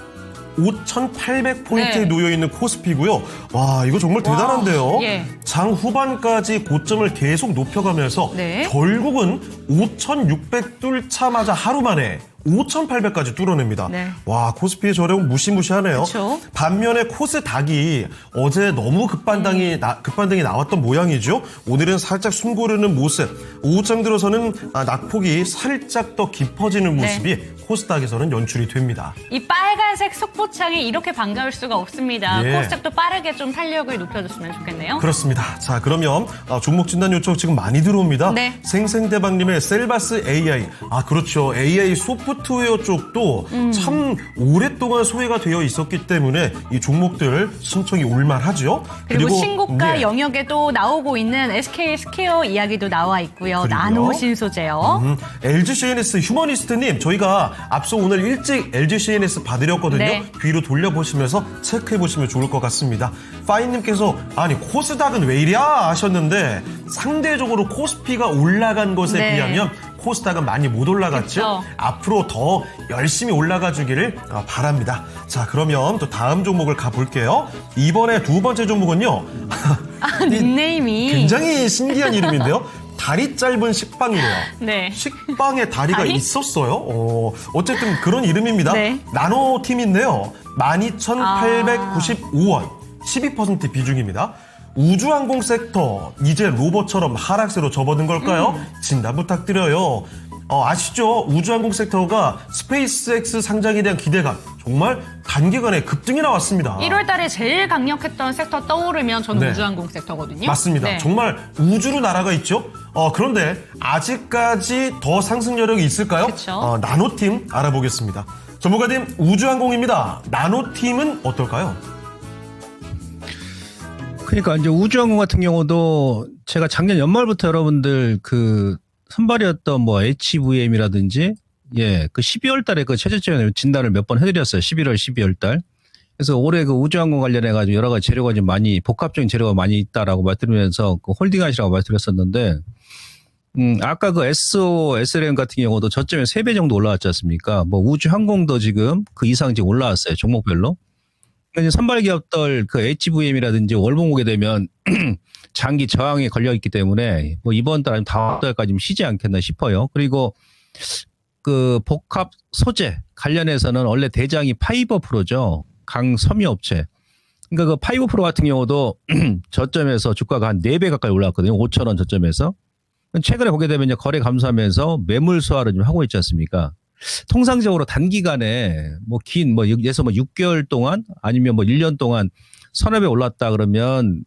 5,800포인트에 네. 놓여있는 코스피고요. 와, 이거 정말 대단한데요. 예. 장 후반까지 고점을 계속 높여가면서 네. 결국은 5,600 뚫자마자 하루 만에 5,800까지 뚫어냅니다. 네. 와, 코스피의 저력은 무시무시하네요. 그쵸? 반면에 코스닥이 어제 너무 급반등이 나왔던 모양이죠. 오늘은 살짝 숨 고르는 모습. 오후장 들어서는 낙폭이 살짝 더 깊어지는 모습이 코스닥에서는 연출이 됩니다. 이 빨간색 속보창이 이렇게 반가울 수가 없습니다. 예. 코스닥도 빠르게 좀 탄력을 높여줬으면 좋겠네요. 그렇습니다. 자, 그러면 종목 진단 요청 지금 많이 들어옵니다. 네. 생생대박님의 셀바스 AI. 그렇죠. AI 소프 소프트웨어 쪽도 참 오랫동안 소외가 되어 있었기 때문에 이 종목들 신청이 올만하죠. 그리고 신고가 네. 영역에도 나오고 있는 SK 스퀘어 이야기도 나와 있고요. 그리고요. 나노 신소재요. LG CNS 휴머니스트님, 저희가 앞서 오늘 일찍 LG CNS 받으렸거든요. 네. 뒤로 돌려보시면서 체크해보시면 좋을 것 같습니다. 파인님께서 아니 코스닥은 왜 이랴 하셨는데 상대적으로 코스피가 올라간 것에 네. 비하면 코스닥은 많이 못 올라갔죠. 그쵸. 앞으로 더 열심히 올라가 주기를 바랍니다. 자, 그러면 또 다음 종목을 가볼게요. 이번에 두 번째 종목은요. 닉네임이. 굉장히 신기한 이름인데요. 다리 짧은 식빵이래요. 네. 식빵에 다리가 다리? 있었어요. 어쨌든 그런 이름입니다. 네. 나노팀인데요. 12,895원, 12% 비중입니다. 우주항공 섹터, 이제 로봇처럼 하락세로 접어든 걸까요? 진단 부탁드려요. 아시죠? 우주항공 섹터가 스페이스X 상장에 대한 기대감 정말 단기간에 급등이 나왔습니다. 1월 달에 제일 강력했던 섹터 떠오르면 저는 네. 우주항공 섹터거든요. 맞습니다. 네. 정말 우주로 날아가 있죠. 그런데 아직까지 더 상승 여력이 있을까요? 그쵸. 나노팀 알아보겠습니다. 전문가님, 우주항공입니다. 나노팀은 어떨까요? 그러니까 이제 우주항공 같은 경우도 제가 작년 연말부터 여러분들 그 선발이었던 뭐 HVM이라든지 그 12월 달에 그 최저점 진단을 몇 번 해드렸어요. 11월, 12월 달. 그래서 올해 그 우주항공 관련해 가지고 여러 가지 재료가 좀 많이 복합적인 재료가 많이 있다라고 말씀드리면서 그 홀딩하시라고 말씀드렸었는데 아까 그 SO, SLM 같은 경우도 저점에 3배 정도 올라왔지 않습니까? 뭐 우주항공도 지금 그 이상 지금 올라왔어요. 종목별로. 그러니까 선발 기업들 그 HVM이라든지 월봉 오게 되면 장기 저항에 걸려 있기 때문에 뭐 이번 달 아니면 다음 달까지 쉬지 않겠나 싶어요. 그리고 그 복합 소재 관련해서는 원래 대장이 파이버 프로죠. 강섬유 업체. 그러니까 그 파이버 프로 같은 경우도 저점에서 주가가 한 4배 가까이 올라왔거든요. 5,000원 저점에서. 최근에 보게 되면 이제 거래 감소하면서 매물 소화를 좀 하고 있지 않습니까? 통상적으로 단기간에 뭐 긴 뭐 예서 뭐 6개월 동안 아니면 뭐 1년 동안 서너 배 올랐다 그러면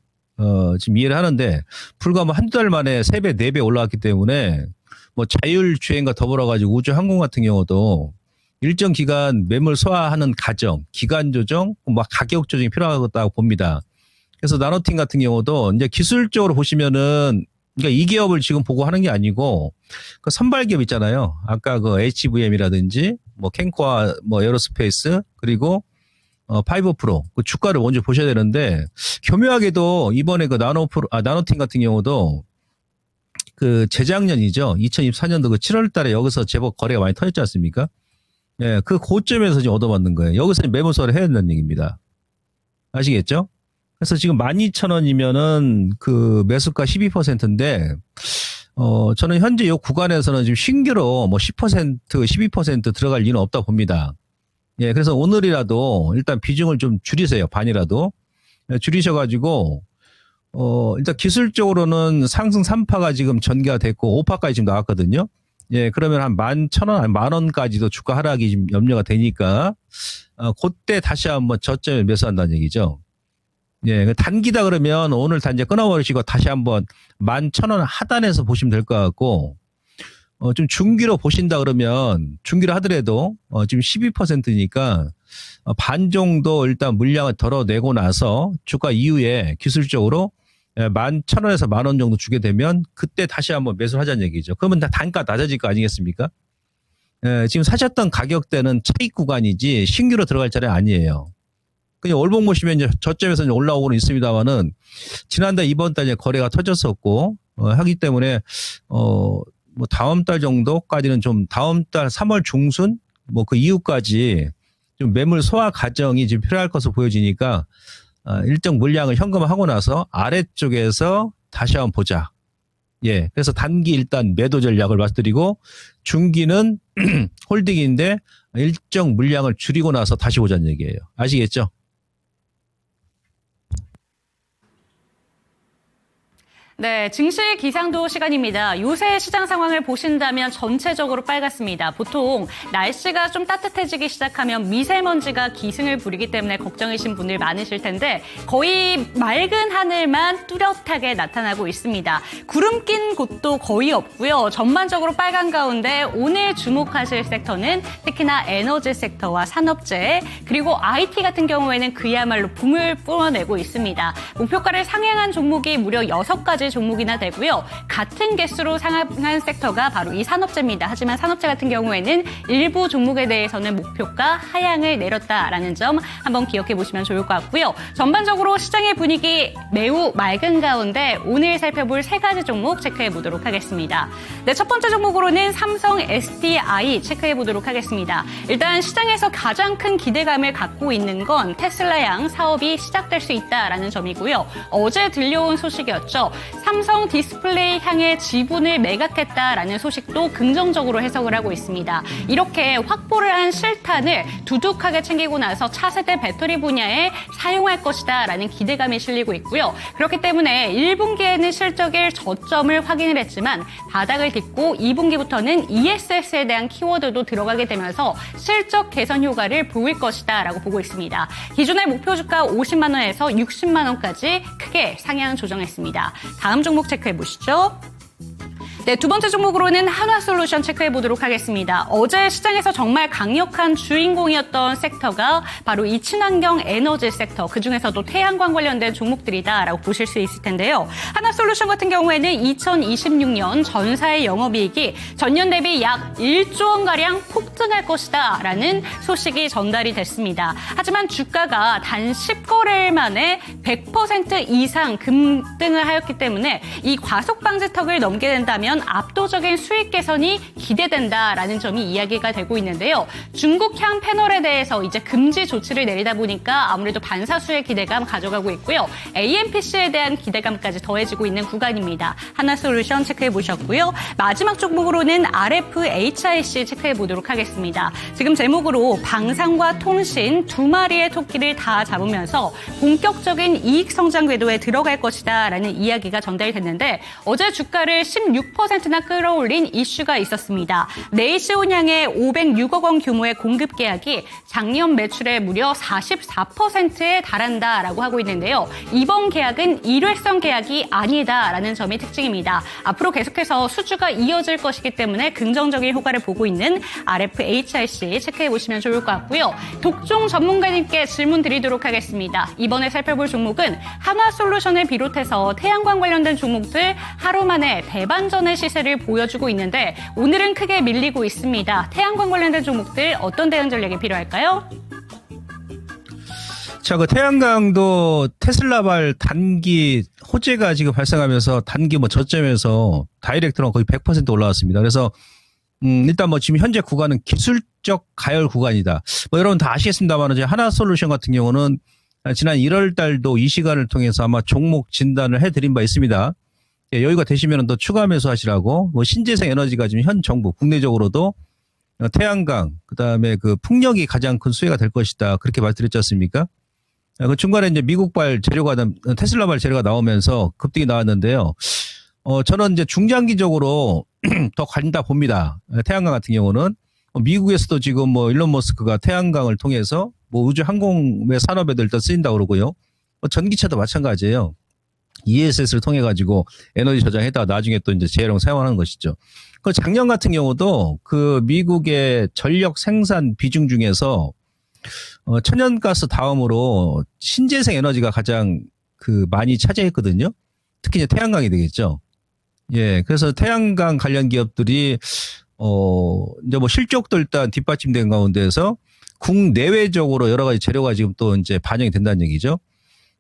지금 이해를 하는데 불과 뭐 한두 달 만에 3배, 4배 올라왔기 때문에 뭐 자율주행과 더불어 가지고 우주항공 같은 경우도 일정 기간 매물 소화하는 과정, 기간 조정, 뭐 가격 조정이 필요하다고 봅니다. 그래서 나노팀 같은 경우도 이제 기술적으로 보시면은 그러니까 이 기업을 지금 보고 하는 게 아니고 그 선발 기업 있잖아요. 아까 그 HVM이라든지 뭐 캔코아 뭐 에어로스페이스 그리고 파이버 프로 그 주가를 먼저 보셔야 되는데 교묘하게도 이번에 그 나노팀 같은 경우도 그 재작년이죠. 2024년도 그 7월 달에 여기서 제법 거래가 많이 터졌지 않습니까? 예, 그 고점에서 지금 얻어맞는 거예요. 여기서 매물 소화를 해야 된다는 얘기입니다. 아시겠죠? 그래서 지금 12,000원이면은 그 매수가 12%인데, 저는 현재 이 구간에서는 지금 신규로 뭐 10%, 12% 들어갈 리는 없다 봅니다. 예, 그래서 오늘이라도 일단 비중을 좀 줄이세요. 반이라도. 예, 줄이셔가지고, 일단 기술적으로는 상승 3파가 지금 전개가 됐고 5파까지 지금 나왔거든요. 예, 그러면 한 11,000원, 10,000원까지도 주가 하락이 지금 염려가 되니까, 그때 다시 한번 저점에 매수한다는 얘기죠. 예, 단기다 그러면 오늘 다 이제 끊어버리시고 다시 한번 11,000원 하단에서 보시면 될 것 같고, 좀 중기로 보신다 그러면 중기로 하더라도 지금 12%니까 반 정도 일단 물량을 덜어내고 나서 주가 이후에 기술적으로 11,000원에서 10,000원 정도 주게 되면 그때 다시 한번 매수를 하자는 얘기죠. 그러면 다 단가 낮아질 거 아니겠습니까? 예, 지금 사셨던 가격대는 차익 구간이지 신규로 들어갈 자리 아니에요. 그냥 월봉 보시면 이제 저점에서 올라오고는 있습니다만은 지난달 이번 달에 거래가 터졌었고 하기 때문에 뭐 다음 달 정도까지는 좀 다음 달 3월 중순 뭐 그 이후까지 좀 매물 소화 과정이 지금 필요할 것으로 보여지니까 일정 물량을 현금화하고 나서 아래쪽에서 다시 한번 보자. 예, 그래서 단기 일단 매도 전략을 말씀드리고 중기는 홀딩인데 일정 물량을 줄이고 나서 다시 보자는 얘기예요. 아시겠죠? 네, 증시 기상도 시간입니다. 요새 시장 상황을 보신다면 전체적으로 빨갛습니다. 보통 날씨가 좀 따뜻해지기 시작하면 미세먼지가 기승을 부리기 때문에 걱정이신 분들 많으실 텐데 거의 맑은 하늘만 뚜렷하게 나타나고 있습니다. 구름 낀 곳도 거의 없고요. 전반적으로 빨간 가운데 오늘 주목하실 섹터는 특히나 에너지 섹터와 산업재 그리고 IT 같은 경우에는 그야말로 붐을 뿜어내고 있습니다. 목표가를 상향한 종목이 무려 6가지 종목이나 되고요. 같은 개수로 상향한 섹터가 바로 이 산업재입니다. 하지만 산업재 같은 경우에는 일부 종목에 대해서는 목표가 하향을 내렸다라는 점 한번 기억해 보시면 좋을 것 같고요. 전반적으로 시장의 분위기 매우 맑은 가운데 오늘 살펴볼 3가지 종목 체크해 보도록 하겠습니다. 네, 첫 번째 종목으로는 삼성 SDI 체크해 보도록 하겠습니다. 일단 시장에서 가장 큰 기대감을 갖고 있는 건 테슬라양 사업이 시작될 수 있다라는 점이고요. 어제 들려온 소식이었죠. 삼성 디스플레이 향해 지분을 매각했다라는 소식도 긍정적으로 해석을 하고 있습니다. 이렇게 확보를 한 실탄을 두둑하게 챙기고 나서 차세대 배터리 분야에 사용할 것이다라는 기대감이 실리고 있고요. 그렇기 때문에 1분기에는 실적의 저점을 확인을 했지만 바닥을 딛고 2분기부터는 ESS에 대한 키워드도 들어가게 되면서 실적 개선 효과를 보일 것이다라고 보고 있습니다. 기존의 목표 주가 50만 원에서 60만 원까지 크게 상향 조정했습니다. 다음 종목 체크해 보시죠. 네, 두 번째 종목으로는 한화솔루션 체크해 보도록 하겠습니다. 어제 시장에서 정말 강력한 주인공이었던 섹터가 바로 이 친환경 에너지 섹터, 그중에서도 태양광 관련된 종목들이다라고 보실 수 있을 텐데요. 한화솔루션 같은 경우에는 2026년 전사의 영업이익이 전년 대비 약 1조 원가량 폭증할 것이다라는 소식이 전달이 됐습니다. 하지만 주가가 단 10거래일 만에 100% 이상 급등을 하였기 때문에 이 과속방지턱을 넘게 된다면 압도적인 수익 개선이 기대된다라는 점이 이야기가 되고 있는데요. 중국향 패널에 대해서 이제 금지 조치를 내리다 보니까 아무래도 반사수의 기대감 가져가고 있고요. AMPC에 대한 기대감까지 더해지고 있는 구간입니다. 하나솔루션 체크해 보셨고요. 마지막 종목으로는 RFHIC 체크해 보도록 하겠습니다. 지금 제목으로 방산과 통신 두 마리의 토끼를 다 잡으면서 본격적인 이익 성장 궤도에 들어갈 것이다라는 이야기가 전달이 됐는데 어제 주가를 16%나 끌어올린 이슈가 있었습니다. 네이시온향의 506억 원 규모의 공급 계약이 작년 매출의 무려 44%에 달한다라고 하고 있는데요. 이번 계약은 일회성 계약이 아니다라는 점이 특징입니다. 앞으로 계속해서 수주가 이어질 것이기 때문에 긍정적인 효과를 보고 있는 RFHIC 체크해 보시면 좋을 것 같고요. 독종 전문가님께 질문 드리도록 하겠습니다. 이번에 살펴볼 종목은 한화솔루션을 비롯해서 태양광 관련된 종목들 하루 만에 대반전의 시세를 보여주고 있는데 오늘은 크게 밀리고 있습니다. 태양광 관련된 종목들 어떤 대응 전략이 필요할까요? 자, 그 태양광도 테슬라발 단기 호재가 지금 발생하면서 단기 저점에서 다이렉트로 거의 100% 올라왔습니다. 그래서 일단 지금 현재 구간은 기술적 가열 구간이다. 여러분 다 아시겠습니다만 이제 하나솔루션 같은 경우는 지난 1월 달도 이 시간을 통해서 아마 종목 진단을 해드린 바 있습니다. 여유가 되시면 더 추가 매수하시라고 신재생 에너지가 지금 현 정부 국내적으로도 태양광 그다음에 그 풍력이 가장 큰 수혜가 될 것이다 그렇게 말씀드렸지 않습니까? 그 중간에 이제 미국발 재료가 테슬라발 재료가 나오면서 급등이 나왔는데요. 저는 이제 중장기적으로 더 간다 봅니다. 태양광 같은 경우는 미국에서도 지금 일론 머스크가 태양광을 통해서 우주 항공의 산업에도 일단 쓰인다고 그러고요. 전기차도 마찬가지예요. ESS를 통해 가지고 에너지 저장했다가 나중에 또 이제 재활용 사용하는 것이죠. 그 작년 같은 경우도 그 미국의 전력 생산 비중 중에서 천연가스 다음으로 신재생 에너지가 가장 그 많이 차지했거든요. 특히 이제 태양광이 되겠죠. 예, 그래서 태양광 관련 기업들이 이제 실적도 일단 뒷받침된 가운데서 국내외적으로 여러 가지 재료가 지금 또 이제 반영이 된다는 얘기죠.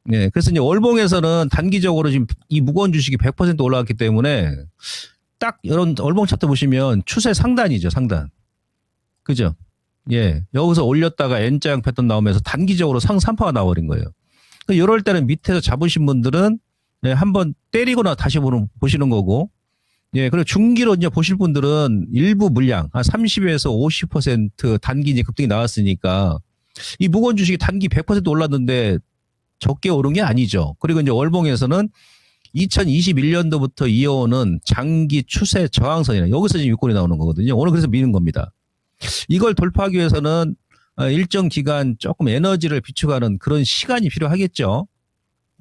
네, 그래서 이제 월봉에서는 단기적으로 지금 이 무거운 주식이 100% 올라왔기 때문에 딱 이런 월봉 차트 보시면 추세 상단이죠, 상단. 그죠? 예, 여기서 올렸다가 N자형 패턴 나오면서 단기적으로 상산파가 나와버린 거예요. 이럴 때는 밑에서 잡으신 분들은 한번 때리거나 다시 보시는 거고, 예, 그리고 중기로 이제 보실 분들은 일부 물량, 한 30에서 50% 단기 이제 급등이 나왔으니까 이 무거운 주식이 단기 100% 올랐는데 적게 오른 게 아니죠. 그리고 이제 월봉에서는 2021년도부터 이어오는 장기 추세 저항선이나 여기서 지금 유권이 나오는 거거든요. 오늘 그래서 미는 겁니다. 이걸 돌파하기 위해서는 일정 기간 조금 에너지를 비축하는 그런 시간이 필요하겠죠.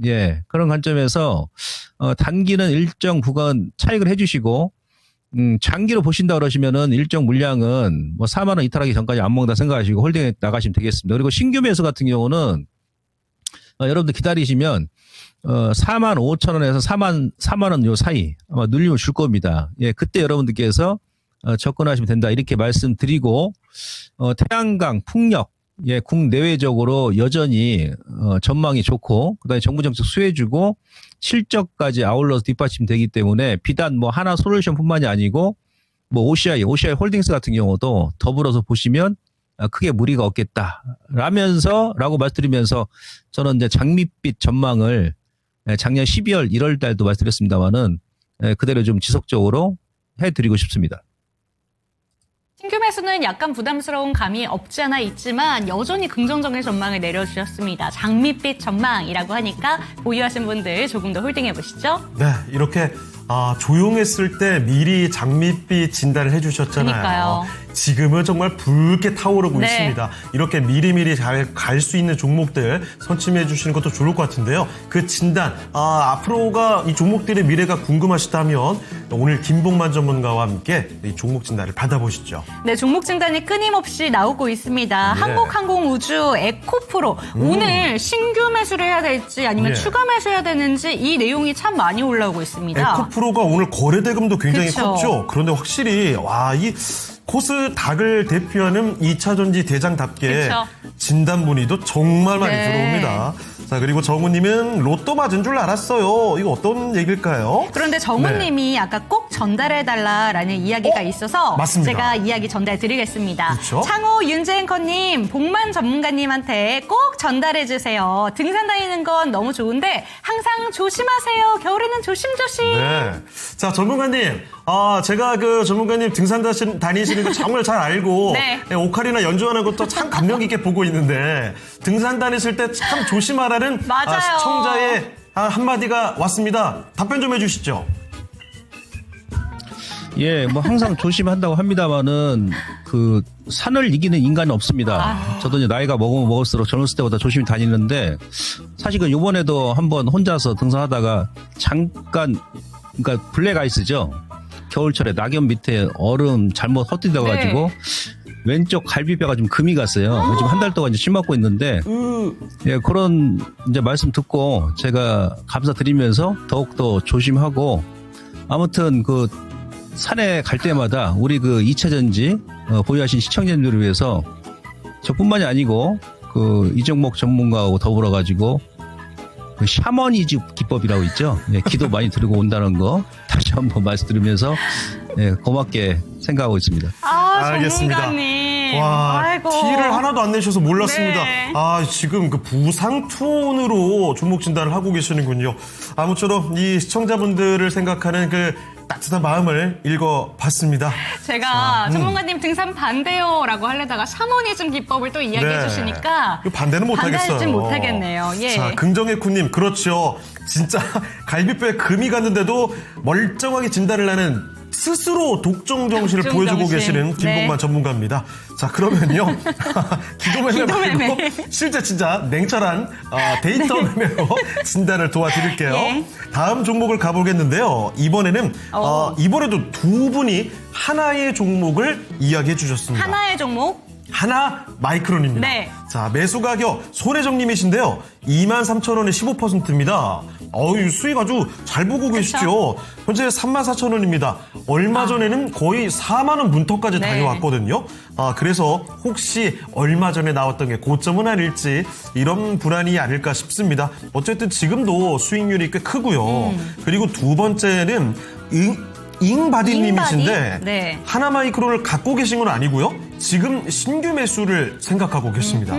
예, 그런 관점에서 단기는 일정 구간 차익을 해주시고 장기로 보신다 그러시면은 일정 물량은 뭐 4만 원 이탈하기 전까지 안 먹는다 생각하시고 홀딩에 나가시면 되겠습니다. 그리고 신규 매수 같은 경우는 여러분들 기다리시면 4만 5천 원에서 4만 원 요 사이 아마 눌림을 줄 겁니다. 예, 그때 여러분들께서 접근하시면 된다 이렇게 말씀드리고 태양광, 풍력 예, 국내외적으로 여전히 전망이 좋고 그다음에 정부 정책 수혜주고 실적까지 아울러서 뒷받침되기 때문에 비단 뭐 하나 솔루션뿐만이 아니고 뭐 OCI 홀딩스 같은 경우도 더불어서 보시면 크게 무리가 없겠다라고 말씀드리면서 저는 이제 장밋빛 전망을 작년 12월 1월 달도 말씀드렸습니다만은 그대로 좀 지속적으로 해드리고 싶습니다. 신규 매수는 약간 부담스러운 감이 없지 않아 있지만 여전히 긍정적인 전망을 내려주셨습니다. 장밋빛 전망이라고 하니까 보유하신 분들 조금 더 홀딩해 보시죠. 네, 이렇게 조용했을 때 미리 장밋빛 진단을 해주셨잖아요. 그러니까요. 지금은 정말 붉게 타오르고 네. 있습니다. 이렇게 미리미리 잘 갈 수 있는 종목들 선침해 주시는 것도 좋을 것 같은데요. 그 진단, 앞으로가 이 종목들의 미래가 궁금하시다면 오늘 김봉만 전문가와 함께 이 종목 진단을 받아보시죠. 네, 종목 진단이 끊임없이 나오고 있습니다. 네. 한국항공우주 에코프로 오늘 신규 매수를 해야 될지 아니면 예. 추가 매수해야 되는지 이 내용이 참 많이 올라오고 있습니다. 에코프로가 오늘 거래 대금도 굉장히 그쵸. 컸죠. 그런데 확실히 이 코스닥을 대표하는 2차 전지 대장답게 그쵸. 진단 문의도 정말 많이 네. 들어옵니다. 자, 그리고 정우님은 로또 맞은 줄 알았어요. 이거 어떤 얘기일까요? 그런데 정우님이 아까 꼭 전달해달라라는 이야기가 있어서 맞습니다. 제가 이야기 전달드리겠습니다. 그렇죠. 창호 윤재앵커님, 복만 전문가님한테 꼭 전달해주세요. 등산 다니는 건 너무 좋은데 항상 조심하세요. 겨울에는 조심조심. 네. 자, 전문가님. 제가 그 전문가님 등산 다니시는 거 정말 잘 알고 네. 오카리나 연주하는 것도 참 감명 깊게 보고 있는데 등산 다니실 때 참 조심하라는 맞아요. 시청자의 한마디가 왔습니다. 답변 좀 해주시죠. 예, 뭐 항상 조심한다고 합니다만은 그 산을 이기는 인간은 없습니다. 저도 이제 나이가 먹으면 먹을수록 젊었을 때보다 조심히 다니는데 사실 그 이번에도 한번 혼자서 등산하다가 잠깐 그러니까 블랙 아이스죠. 겨울철에 낙엽 밑에 얼음 잘못 헛디뎌가지고 왼쪽 갈비뼈가 좀 금이 갔어요. 지금 한 달 동안 이제 침 맞고 있는데 예, 그런 이제 말씀 듣고 제가 감사드리면서 더욱더 조심하고 아무튼 그 산에 갈 때마다 우리 그 2차 전지 보유하신 시청자님들을 위해서 저뿐만이 아니고 그 이종목 전문가하고 더불어 가지고 그 샤머니즘 기법이라고 있죠. 예, 기도 많이 들고 온다는 거 다시 한번 말씀드리면서 예, 고맙게 생각하고 있습니다. 알겠습니다. 전문가님. 와, 아이고. 티를 하나도 안 내셔서 몰랐습니다. 네. 지금 그 부상 톤으로 종목 진단을 하고 계시는군요. 아무쪼록 이 시청자분들을 생각하는 그 따뜻한 마음을 읽어봤습니다. 제가 전문가님 등산 반대요라고 하려다가 샤머니즘 기법을 또 이야기해 네. 주시니까 이거 반대는 못하겠어요. 반대하진 못하겠네요. 예. 자, 긍정의 그렇죠. 진짜 갈비뼈에 금이 갔는데도 멀쩡하게 진단을 하는 스스로 독종 정신을 독종 보여주고 정신. 계시는 김봉만 네. 전문가입니다. 자, 그러면요. 기도매매 기도매매. 말고 실제 진짜 냉철한 데이터 매매로 진단을 도와드릴게요. 예. 다음 종목을 가보겠는데요. 이번에는 이번에도 두 분이 하나의 종목을 이야기해 주셨습니다. 하나의 종목. 하나 마이크론입니다. 네. 자, 매수 가격 손혜정님이신데요. 23,000원에 15%입니다. 수익 아주 잘 보고 계시죠. 현재 34,000원입니다. 얼마 전에는 거의 4만 원 문턱까지 네. 다녀왔거든요. 그래서 혹시 얼마 전에 나왔던 게 고점은 아닐지 이런 불안이 아닐까 싶습니다. 어쨌든 지금도 수익률이 꽤 크고요. 그리고 두 번째는 잉바디님이신데 네. 하나마이크론을 갖고 계신 건 아니고요. 지금 신규 매수를 생각하고 계십니다.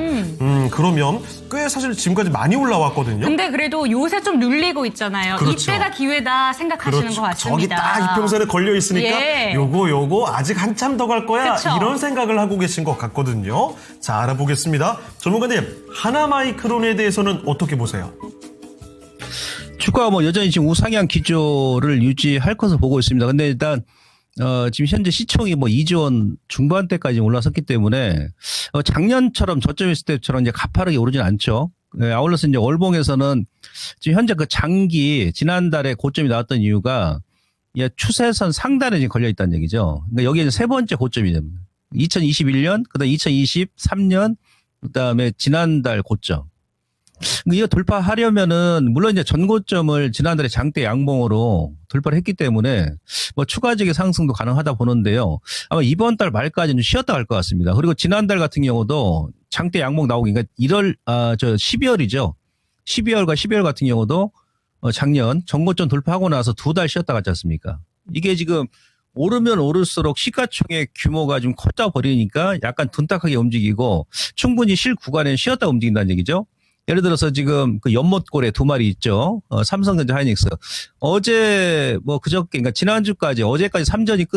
그러면 꽤 사실 지금까지 많이 올라왔거든요. 근데 그래도 요새 좀 눌리고 있잖아요. 그렇죠. 이때가 기회다 생각하시는 것 같습니다. 저기 딱 이평선에 걸려 있으니까 예. 요거 아직 한참 더 갈 거야. 그쵸. 이런 생각을 하고 계신 것 같거든요. 자, 알아보겠습니다. 전문가님, 하나마이크론에 대해서는 어떻게 보세요? 주가가 뭐 여전히 지금 우상향 기조를 유지할 것으로 보고 있습니다. 근데 일단 지금 현재 시총이 뭐 2조 원 중반대까지 올라섰기 때문에 작년처럼 저점 있을 때처럼 이제 가파르게 오르진 않죠. 네, 아울러서 이제 월봉에서는 지금 현재 그 장기 지난달에 고점이 나왔던 이유가 추세선 상단에 지금 걸려 있다는 얘기죠. 그러니까 여기에 세 번째 고점이 됩니다. 2021년, 그다음 2023년, 그다음에 지난달 고점. 이거 돌파하려면은 물론 이제 전고점을 지난달에 장대 양봉으로 돌파를 했기 때문에 뭐 추가적인 상승도 가능하다 보는데요. 아마 이번 달 말까지는 쉬었다 갈 것 같습니다. 그리고 지난달 같은 경우도 장대 양봉 나오기, 그러니까 12월이죠. 12월과 12월 같은 경우도 작년 전고점 돌파하고 나서 2달 쉬었다 갔지 않습니까? 이게 지금 오르면 오를수록 시가총액 규모가 좀 커져 버리니까 약간 둔탁하게 움직이고 충분히 실 구간에 쉬었다 움직인다는 얘기죠. 예를 들어서 지금 그 연못고래 2마리 있죠. 삼성전자 하이닉스. 어제 뭐 그저께, 그러니까 지난주까지 어제까지 3전이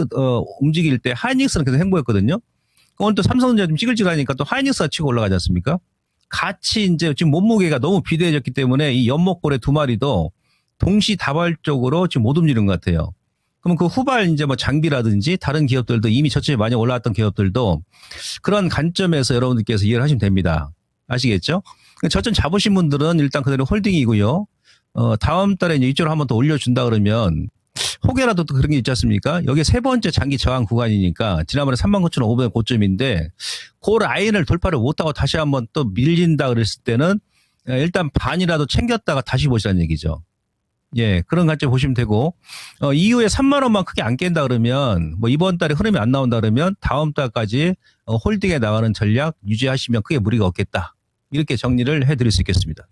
움직일 때 하이닉스는 계속 행보했거든요. 오늘 또 삼성전자 좀 찌글찌글하니까 또 하이닉스가 치고 올라가지 않습니까? 같이 이제 지금 몸무게가 너무 비대해졌기 때문에 이 연못고래 2마리도 동시다발적으로 지금 못 움직이는 것 같아요. 그러면 그 후발 이제 뭐 장비라든지 다른 기업들도 이미 저점에 많이 올라왔던 기업들도 그런 관점에서 여러분들께서 이해를 하시면 됩니다. 아시겠죠? 저점 잡으신 분들은 일단 그대로 홀딩이고요. 다음 달에 이제 이쪽으로 한번 더 올려준다 그러면 혹여라도 또 그런 게 있지 않습니까? 여기 세 번째 장기 저항 구간이니까 지난번에 39,500 고점인데 그 라인을 돌파를 못하고 다시 한번 또 밀린다 그랬을 때는 일단 반이라도 챙겼다가 다시 보시라는 얘기죠. 예, 그런 관점 보시면 되고, 이후에 3만 원만 크게 안 깬다 그러면, 뭐 이번 달에 흐름이 안 나온다 그러면 다음 달까지 홀딩에 나가는 전략 유지하시면 크게 무리가 없겠다. 이렇게 정리를 해드릴 수 있겠습니다.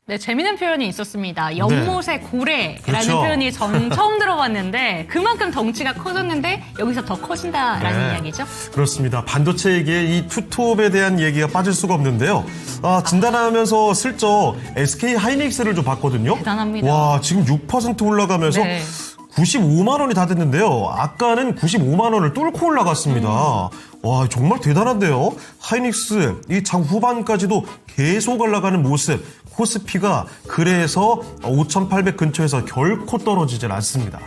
네, 재미있는 표현이 있었습니다. 연못의 고래라는 그렇죠. 표현이 전 처음 들어봤는데 그만큼 덩치가 커졌는데 여기서 더 커진다라는 이야기죠. 그렇습니다. 반도체에게 이 투톱에 대한 얘기가 빠질 수가 없는데요. 진단하면서 슬쩍 SK 하이닉스를 좀 봤거든요. 대단합니다. 와, 지금 6% 올라가면서 네. 95만 원이 다 됐는데요. 아까는 95만 원을 뚫고 올라갔습니다. 와, 정말 대단한데요. 하이닉스 이 장 후반까지도 계속 올라가는 모습. 코스피가 그래서 5,800 근처에서 결코 떨어지질 않습니다.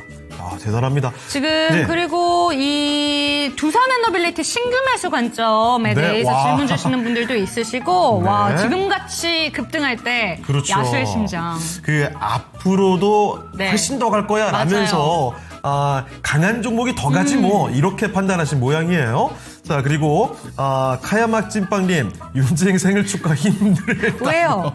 대단합니다. 지금 네. 그리고 이 두산에너빌리티 신규 매수 관점에 네, 대해서 와. 질문 주시는 분들도 있으시고 네. 와 지금같이 급등할 때 그렇죠. 야수의 심장. 그 앞으로도 네. 훨씬 더 갈 거야 라면서 강한 종목이 더 가지 뭐 이렇게 판단하신 모양이에요. 자, 그리고 카야막 찐빵님 윤재행 생일 축하 힘들. 왜요?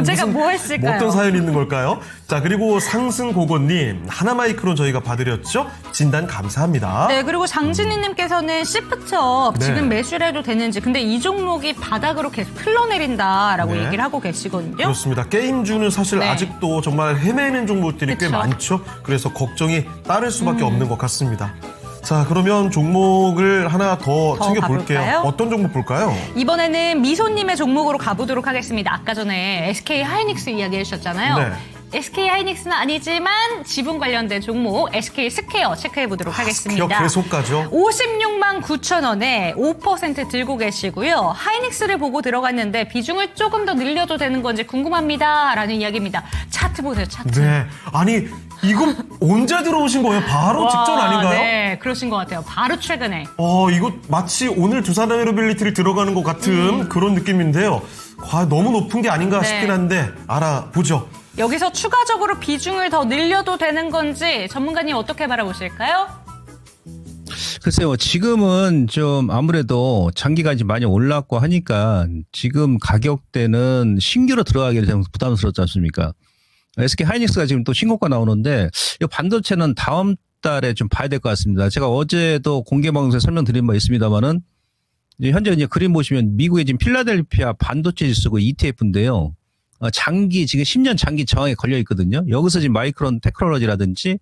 제가 뭐 했을까요? 어떤 사연이 있는 걸까요? 자, 그리고 상승고고님 하나마이크론 저희가 봐드렸죠? 진단 감사합니다. 네, 그리고 장진희님께서는 시프트업 네. 지금 매수를 해도 되는지, 근데 이 종목이 바닥으로 계속 흘러내린다라고 네. 얘기를 하고 계시거든요. 그렇습니다. 게임주는 사실 네. 아직도 정말 헤매는 종목들이 꽤 그쵸. 많죠. 그래서 걱정이 따를 수밖에 없는 것 같습니다. 자, 그러면 종목을 하나 더 챙겨볼게요. 가볼까요? 어떤 종목 볼까요? 이번에는 미소님의 종목으로 가보도록 하겠습니다. 아까 전에 SK 하이닉스 이야기 해주셨잖아요. 네. SK 하이닉스는 아니지만 지분 관련된 종목 SK 스퀘어 체크해 보도록 하겠습니다. 스퀘어 계속 가죠. 56만 9천 원에 5% 들고 계시고요. 하이닉스를 보고 들어갔는데 비중을 조금 더 늘려도 되는 건지 궁금합니다라는 이야기입니다. 차트 보세요, 차트. 네. 아니, 이거 언제 들어오신 거예요? 바로 직전 아닌가요? 네, 그러신 것 같아요. 바로 최근에. 이거 마치 오늘 두산에너빌리티를 들어가는 것 같은 그런 느낌인데요. 너무 높은 게 아닌가 네. 싶긴 한데 알아보죠. 여기서 추가적으로 비중을 더 늘려도 되는 건지 전문가님 어떻게 바라보실까요? 글쎄요, 지금은 좀 아무래도 장기가 이제 많이 올랐고 하니까 지금 가격대는 신규로 들어가기를 좀 부담스럽지 않습니까? SK 하이닉스가 지금 또 신고가 나오는데 이 반도체는 다음 달에 좀 봐야 될 것 같습니다. 제가 어제도 공개 방송에 설명드린 바 있습니다만은 현재 이제 그림 보시면 미국의 지금 필라델피아 반도체 지수고 ETF인데요. 장기 지금 10년 장기 저항에 걸려 있거든요. 여기서 지금 마이크론 테크놀로지라든지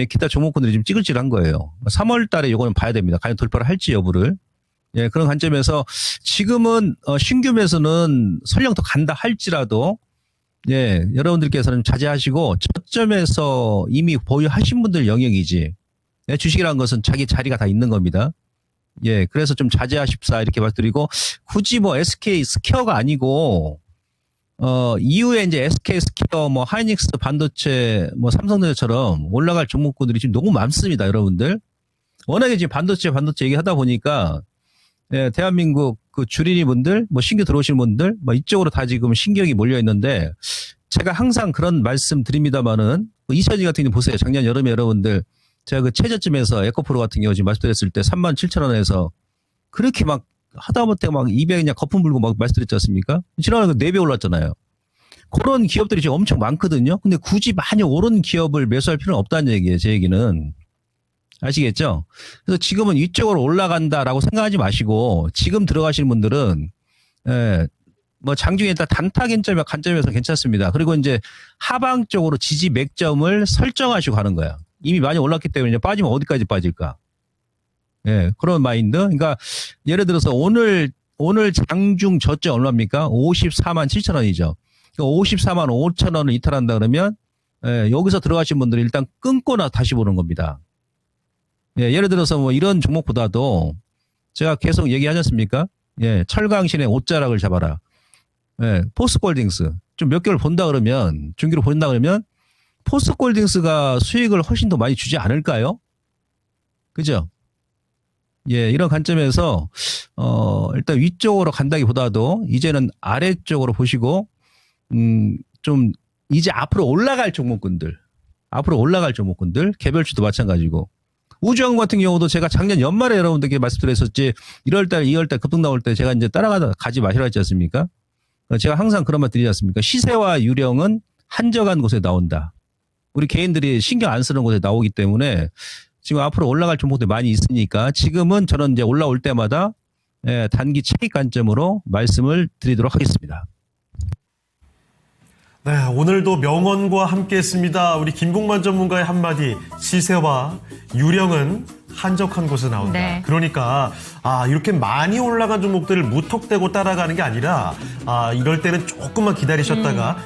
기타 종목군들이 좀 찌글찌글한 거예요. 3월 달에 이거는 봐야 됩니다. 과연 돌파를 할지 여부를. 그런 관점에서 지금은 신규 매수는 설령 더 간다 할지라도 여러분들께서는 자제하시고 저점에서 이미 보유하신 분들 영역이지. 주식이라는 것은 자기 자리가 다 있는 겁니다. 그래서 좀 자제하십사 이렇게 말씀드리고 굳이 뭐 SK 스퀘어가 아니고 이후에 이제 SK 스퀘어, 뭐 하이닉스 반도체, 뭐 삼성전자처럼 올라갈 종목군들이 지금 너무 많습니다, 여러분들. 워낙에 지금 반도체 얘기하다 보니까 예, 대한민국 그 주린이 분들, 뭐 신규 들어오신 분들, 뭐 이쪽으로 다 지금 신경이 몰려 있는데 제가 항상 그런 말씀 드립니다만은 2000년 같은 경우 보세요. 작년 여름에 여러분들 제가 그 최저쯤에서 에코프로 같은 경우 지금 말씀드렸을 때 37,000원에서 그렇게 막 하다못해 막 200냥 거품 불고 막 말씀드렸지 않습니까? 지난번에 4배 올랐잖아요. 그런 기업들이 지금 엄청 많거든요. 근데 굳이 많이 오른 기업을 매수할 필요는 없다는 얘기예요. 제 얘기는. 아시겠죠? 그래서 지금은 이쪽으로 올라간다라고 생각하지 마시고 지금 들어가시는 분들은 뭐 장중에 일단 단타 관점에서 괜찮습니다. 그리고 이제 하방 쪽으로 지지 맥점을 설정하시고 가는 거야. 이미 많이 올랐기 때문에 이제 빠지면 어디까지 빠질까? 예, 그런 마인드. 그러니까 예를 들어서 오늘 장중 저점 얼마입니까? 54만 7천 원이죠. 54만 5천 원을 이탈한다 그러면 여기서 들어가신 분들이 일단 끊고나 다시 보는 겁니다. 예, 예를 들어서 뭐 이런 종목보다도 제가 계속 얘기하지 않습니까? 예, 철강신의 옷자락을 잡아라. 예, 포스코홀딩스 좀 몇 개월 본다 그러면 중기로 본다 그러면 포스코홀딩스가 수익을 훨씬 더 많이 주지 않을까요? 그죠? 예, 이런 관점에서 일단 위쪽으로 간다기보다도 이제는 아래쪽으로 보시고 좀 이제 앞으로 올라갈 종목군들 개별주도 마찬가지고 우주항 같은 경우도 제가 작년 연말에 여러분들께 말씀드렸었지 1월달, 2월달 급등 나올 때 제가 이제 따라가지 마시라 했지 않습니까? 제가 항상 그런 말 드리지 않습니까? 시세와 유령은 한적한 곳에 나온다. 우리 개인들이 신경 안 쓰는 곳에 나오기 때문에 지금 앞으로 올라갈 종목들이 많이 있으니까 지금은 저는 이제 올라올 때마다 단기 차익 관점으로 말씀을 드리도록 하겠습니다. 네, 오늘도 명언과 함께했습니다. 우리 김봉만 전문가의 한마디, 시세와 유령은 한적한 곳에 나온다. 네. 그러니까 이렇게 많이 올라간 종목들을 무턱대고 따라가는 게 아니라 이럴 때는 조금만 기다리셨다가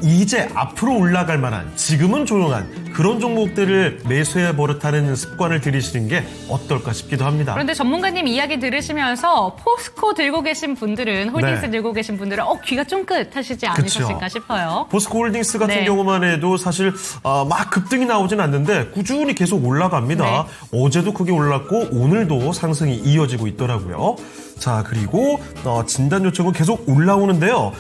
이제 앞으로 올라갈 만한 지금은 조용한 그런 종목들을 매수해 버릇하는 습관을 들이시는 게 어떨까 싶기도 합니다. 그런데 전문가님 이야기 들으시면서 포스코 들고 계신 분들은 홀딩스 네. 들고 계신 분들은 귀가 쫑긋하시지 않으셨을까 그쵸. 싶어요. 포스코홀딩스 같은 네. 경우만 해도 사실 막 급등이 나오진 않는데 꾸준히 계속 올라갑니다. 네. 어제도 크게 올랐고 오늘도 상승이 이어지고 있더라고요. 자, 그리고 진단 요청은 계속 올라오는데요.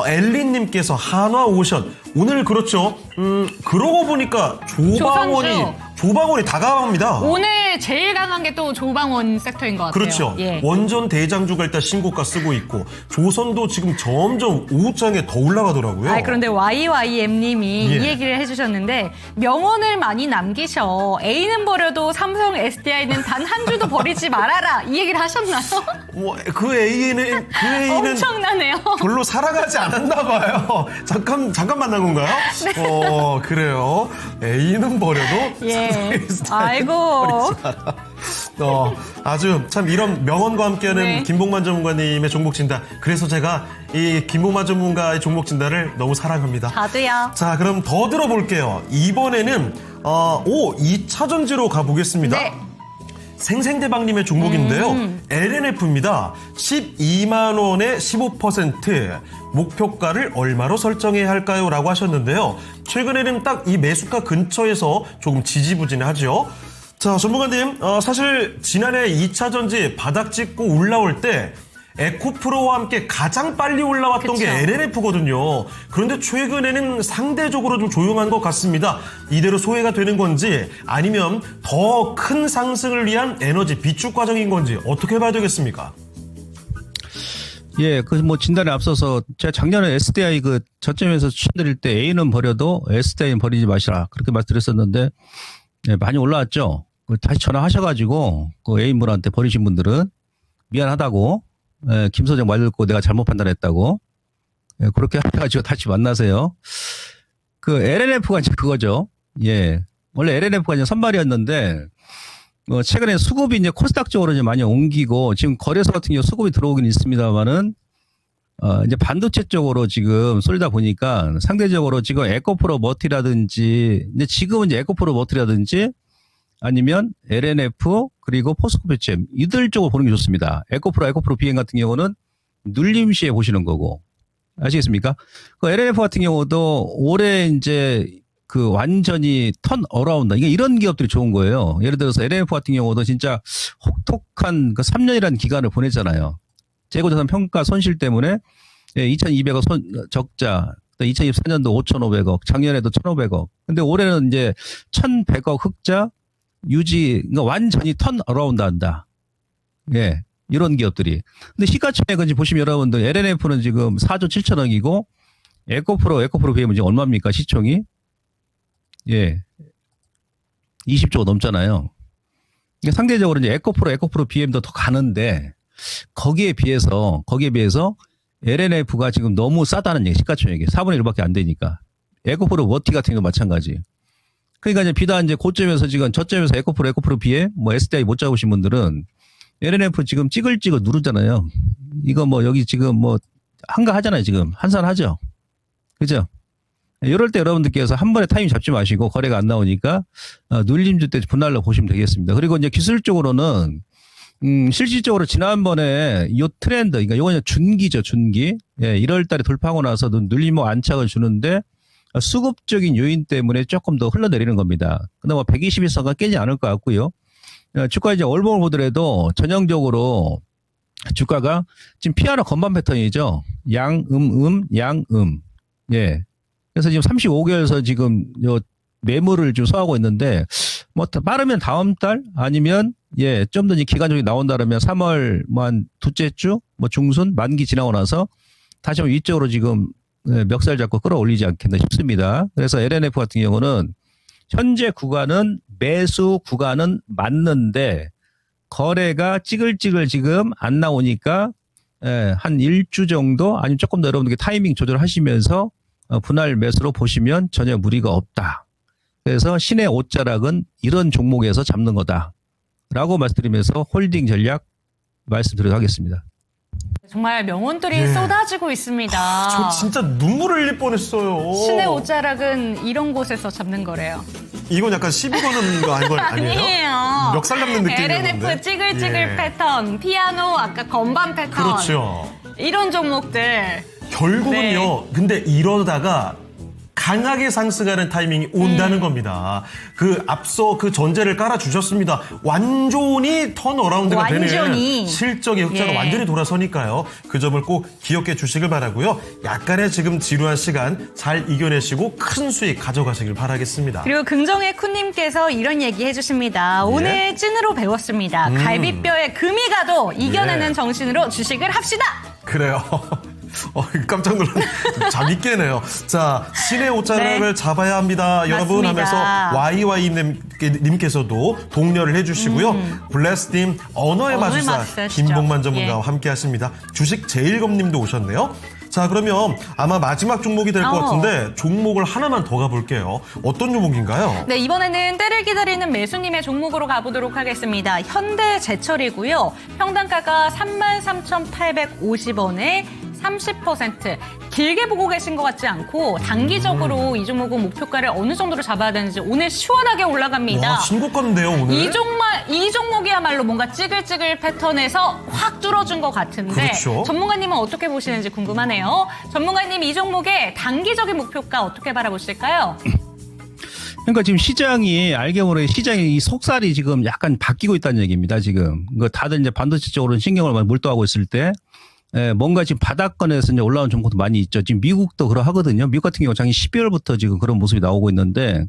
엘리님께서 한화오션 오늘 그렇죠. 그러고 보니까 조방원이 다가갑니다. 오늘 제일 강한 게 또 조방원 섹터인 것 같아요. 그렇죠. 예. 원전 대장주가 일단 신고가 쓰고 있고 조선도 지금 점점 오후장에 더 올라가더라고요. 그런데 YYM님이 예. 이 얘기를 해주셨는데 명언을 많이 남기셔. A는 버려도 삼성 SDI는 단 한 주도 버리지 말아라. 이 얘기를 하셨나요? 그 A는 엄청나네요. 별로 살아가지 않았나 봐요. 잠깐 만난 건가요? 네. 그래요. A는 버려도 예. 아이고. 아주 참 이런 명언과 함께하는 네. 김봉만 전문가님의 종목 진단. 그래서 제가 이 김봉만 전문가의 종목 진단을 너무 사랑합니다. 저도요. 자, 그럼 더 들어볼게요. 이번에는 2차전지로 가보겠습니다. 네. 생생대박님의 종목인데요. LNF입니다. 12만 원에 15% 목표가를 얼마로 설정해야 할까요? 라고 하셨는데요. 최근에는 딱 이 매수가 근처에서 조금 지지부진하죠. 자, 전문가님, 사실 지난해 2차전지 바닥 찍고 올라올 때 에코프로와 함께 가장 빨리 올라왔던 그쵸. 게 LNF거든요. 그런데 최근에는 상대적으로 좀 조용한 것 같습니다. 이대로 소외가 되는 건지 아니면 더 큰 상승을 위한 에너지 비축 과정인 건지 어떻게 봐야 되겠습니까? 예, 진단에 앞서서 제가 작년에 SDI 저점에서 추천드릴 때 A는 버려도 SDI는 버리지 마시라. 그렇게 말씀드렸었는데, 예, 많이 올라왔죠. 다시 전화하셔가지고, A인분한테 버리신 분들은 미안하다고, 예, 김소정 말 듣고 내가 잘못 판단했다고, 예, 그렇게 해가지고 다시 만나세요. LNF가 이제 그거죠. 예. 원래 LNF가 이제 선발이었는데, 최근에 수급이 이제 코스닥 쪽으로 이제 많이 옮기고, 지금 거래소 같은 경우 수급이 들어오긴 있습니다만은, 이제 반도체 쪽으로 지금 쏠다 보니까 상대적으로 지금 에코프로 머티라든지, 근데 지금은 이제 에코프로 머티라든지 아니면 LNF 그리고 포스코 배치엠 이들 쪽으로 보는 게 좋습니다. 에코프로 비행 같은 경우는 눌림 시에 보시는 거고, 아시겠습니까? 그 LNF 같은 경우도 올해 이제 그 완전히 턴 어라운드. 이게 이런 기업들이 좋은 거예요. 예를 들어서 LNF 같은 경우도 진짜 혹독한 그 3년이라는 기간을 보냈잖아요. 재고자산 평가 손실 때문에 2,200억 적자, 2024년도 5,500억, 작년에도 1,500억. 근데 올해는 이제 1,100억 흑자 유지, 그러니까 완전히 턴 어라운드 한다. 예. 이런 기업들이. 근데 시가총액은 지금 보시면 여러분들 LNF는 지금 4조 7천억이고 에코프로 BM은 지금 얼마입니까? 시총이? 예. 20조가 넘잖아요. 그러니까 상대적으로 이제 에코프로 BM도 더 가는데 거기에 비해서 LNF가 지금 너무 싸다는 얘기, 시가총액이 4분의 1밖에 안 되니까. 에코프로 워티 같은 경우도 마찬가지. 그러니까 이제 비단 이제 고점에서 지금 저점에서 에코프로 BM, 뭐 SDI 못 잡으신 분들은 LNF 지금 찌글찌글 누르잖아요. 이거 뭐 여기 지금 뭐 한가하잖아요. 지금 한산하죠. 그죠? 이럴 때 여러분들께서 한 번에 타이밍 잡지 마시고 거래가 안 나오니까 눌림주 때 분할로 보시면 되겠습니다. 그리고 이제 기술적으로는 실질적으로 지난번에 이 트렌드, 그러니까 이거는 준기죠, 준기. 예, 1월 달에 돌파하고 나서도 눌림목 안착을 주는데 수급적인 요인 때문에 조금 더 흘러내리는 겁니다. 근데 뭐 121선가 깨지 않을 것 같고요. 주가 이제 월봉을 보더라도 전형적으로 주가가 지금 피아노 건반 패턴이죠. 양, 양, 예. 그래서 지금 35개월에서 지금 요 매물을 좀 소화하고 있는데 뭐 빠르면 다음 달 아니면 예, 좀 더 이제 기간적이 나온다 그러면 3월 뭐 한 둘째 주 뭐 중순 만기 지나고 나서 다시 한번 위쪽으로 지금 멱살 잡고 끌어올리지 않겠나 싶습니다. 그래서 LNF 같은 경우는 현재 구간은 매수 구간은 맞는데 거래가 찌글찌글 지금 안 나오니까 한 1주 정도 아니면 조금 더 여러분들께 타이밍 조절하시면서 분할 매수로 보시면 전혀 무리가 없다. 그래서 신의 옷자락은 이런 종목에서 잡는 거다라고 말씀드리면서 홀딩 전략 말씀드리도록 하겠습니다. 정말 명언들이 예. 쏟아지고 있습니다. 저 진짜 눈물을 흘릴 뻔했어요. 신의 옷자락은 이런 곳에서 잡는 거래요. 이건 약간 시비 거는 거 아니에요? 아니에요. 멱살 잡는 느낌이었는데. LNF 찌글찌글 예. 패턴, 피아노 아까 건반 패턴. 그렇죠. 이런 종목들. 결국은요. 근데 이러다가 강하게 상승하는 타이밍이 온다는 겁니다. 그 앞서 그 전제를 깔아주셨습니다. 완전히 턴어라운드가 되는 실적의 흑자가 예. 완전히 돌아서니까요. 그 점을 꼭 기억해 주시길 바라고요. 약간의 지금 지루한 시간 잘 이겨내시고 큰 수익 가져가시길 바라겠습니다. 그리고 긍정의 쿤님께서 이런 얘기 해주십니다. 오늘 찐으로 배웠습니다. 갈비뼈에 금이 가도 이겨내는 예. 정신으로 주식을 합시다. 그래요. 깜짝 놀란 잠이 깨네요. 자, 신의 옷자락을 네. 잡아야 합니다. 여러분 맞습니다. 하면서 YY님께서도 독려를 해주시고요. 블레스님, 언어의 마술사 마술사시죠. 김봉만 전문가와 예. 함께 하십니다. 주식 제일검님도 오셨네요. 자, 그러면 아마 마지막 종목이 될 것 같은데 종목을 하나만 더 가볼게요. 어떤 종목인가요? 네, 이번에는 때를 기다리는 매수님의 종목으로 가보도록 하겠습니다. 현대제철이고요. 평단가가 33,850원에 30% 길게 보고 계신 것 같지 않고 단기적으로 이 종목은 목표가를 어느 정도로 잡아야 되는지 오늘 시원하게 올라갑니다. 와, 신고가인데요, 오늘? 이 종목이야말로 뭔가 찌글찌글 패턴에서 확 뚫어준 것 같은데 그렇죠. 전문가님은 어떻게 보시는지 궁금하네요. 전문가님 이 종목의 단기적인 목표가 어떻게 바라보실까요? 그러니까 지금 시장이 알게 모르게 시장이 이 속살이 지금 약간 바뀌고 있다는 얘기입니다. 지금 그 다들 이제 반도체 쪽으로 신경을 많이 몰두하고 있을 때 뭔가 지금 바닥권에서 이제 올라온 종목도 많이 있죠. 지금 미국도 그러하거든요. 미국 같은 경우 작년 12월부터 지금 그런 모습이 나오고 있는데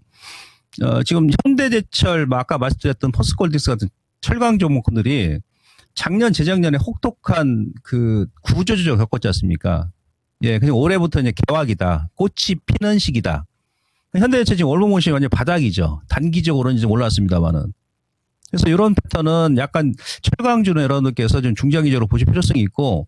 지금 현대제철, 아까 말씀드렸던 포스코홀딩스 같은 철강 종목들이 작년, 재작년에 혹독한 그 구조조정 겪었지 않습니까? 예, 그냥 올해부터 이제 개화기다. 꽃이 피는 시기다. 현대제철 지금 월봉 보시면 완전 바닥이죠. 단기적으로는 좀 올랐습니다만은. 그래서 이런 패턴은 약간 철강주는 여러분들께서 좀 중장기적으로 보실 필요성이 있고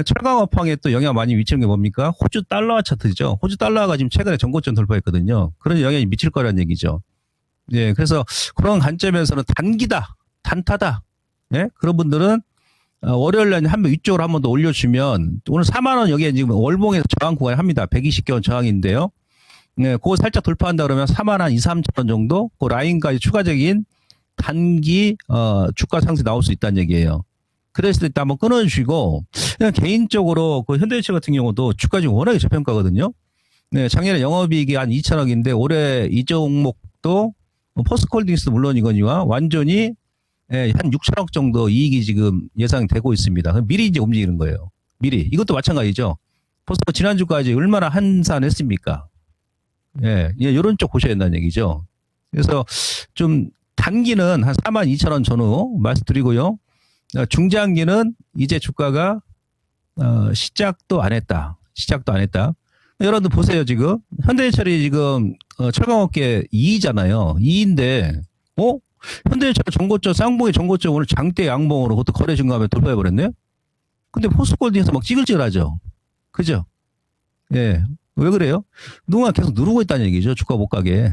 철강 업황에 또 영향 많이 미치는 게 뭡니까? 호주 달러 차트죠. 호주 달러가 지금 최근에 전고점 돌파했거든요. 그런 영향이 미칠 거라는 얘기죠. 예, 그래서 그런 관점에서는 단기다, 단타다. 예, 그런 분들은 월요일 날 한 번 위쪽으로 한 번 더 올려주면 오늘 4만 원 여기에 지금 월봉에서 저항 구간을 합니다. 120개원 저항인데요. 네, 그거 살짝 돌파한다 그러면 4만 한 2, 3천 원 정도 그 라인까지 추가적인 단기 주가 상승 나올 수 있다는 얘기예요. 그랬을 때 한번 끊어주시고, 그냥 개인적으로 그 현대해체 같은 경우도 주가 지금 워낙에 저평가거든요. 네, 작년에 영업이익이 한 2천억인데 올해 이 종목도 포스코홀딩스 물론이거니와 완전히 한 6천억 정도 이익이 지금 예상되고 있습니다. 미리 이제 움직이는 거예요. 미리. 이것도 마찬가지죠. 포스코 지난주까지 얼마나 한산했습니까? 예, 이런 쪽 보셔야 된다는 얘기죠. 그래서 좀 단기는 한 42,000원 전후 말씀드리고요. 중장기는 이제 주가가 시작도 안 했다. 여러분들 보세요. 지금 현대해철이 지금 철강업계 2위잖아요. 2위인데 현대해철 전고점 쌍봉의 전고점 오늘 장대 양봉으로 그것도 거래 증가하면 돌파해버렸네요. 근데 포스코홀딩에서 막 찌글찌글하죠. 그죠? 예. 왜 그래요? 누군가 계속 누르고 있다는 얘기죠. 주가 못 가게.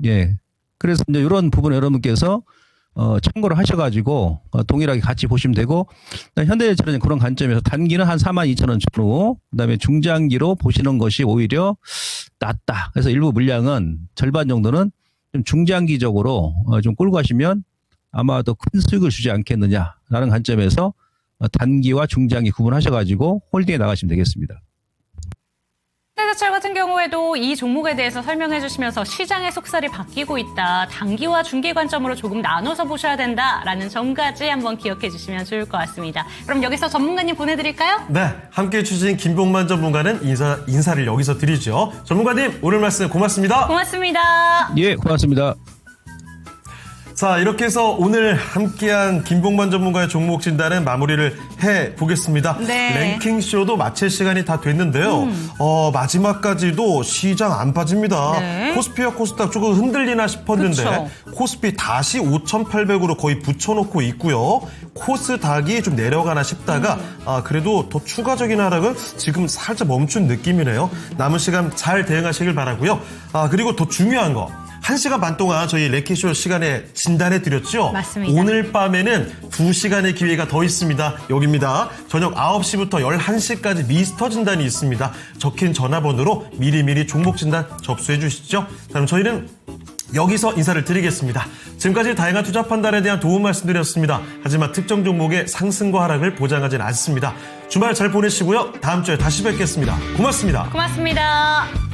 예. 그래서 이제 이런 부분 여러분께서 참고를 하셔가지고 동일하게 같이 보시면 되고, 현대해철은 그런 관점에서 단기는 한 42,000원 전후, 그다음에 중장기로 보시는 것이 오히려 낫다. 그래서 일부 물량은 절반 정도는 좀 중장기적으로 좀 끌고 가시면 아마도 큰 수익을 주지 않겠느냐라는 관점에서 단기와 중장기 구분하셔가지고 홀딩에 나가시면 되겠습니다. 현대해철 같은 경우에도 이 종목에 대해서 설명해 주시면서 시장의 속살이 바뀌고 있다. 단기와 중기 관점으로 조금 나눠서 보셔야 된다라는 점까지 한번 기억해 주시면 좋을 것 같습니다. 그럼 여기서 전문가님 보내드릴까요? 네, 함께해 주신 김봉만 전문가는 인사를 여기서 드리죠. 전문가님, 오늘 말씀 고맙습니다. 고맙습니다. 예, 고맙습니다. 자, 이렇게 해서 오늘 함께한 김봉만 전문가의 종목 진단은 마무리를 해보겠습니다. 네. 랭킹쇼도 마칠 시간이 다 됐는데요. 마지막까지도 시장 안 빠집니다. 네. 코스피와 코스닥 조금 흔들리나 싶었는데 그쵸. 코스피 다시 5,800으로 거의 붙여놓고 있고요. 코스닥이 좀 내려가나 싶다가 그래도 더 추가적인 하락은 지금 살짝 멈춘 느낌이네요. 남은 시간 잘 대응하시길 바라고요. 그리고 더 중요한 거. 1시간 반 동안 저희 랭킹쇼 시간에 진단해드렸죠? 맞습니다. 오늘 밤에는 2시간의 기회가 더 있습니다. 여기입니다. 저녁 9시부터 11시까지 미스터 진단이 있습니다. 적힌 전화번호로 미리미리 종목 진단 접수해 주시죠. 그럼 저희는 여기서 인사를 드리겠습니다. 지금까지 다양한 투자 판단에 대한 도움 말씀드렸습니다. 하지만 특정 종목의 상승과 하락을 보장하진 않습니다. 주말 잘 보내시고요. 다음 주에 다시 뵙겠습니다. 고맙습니다. 고맙습니다.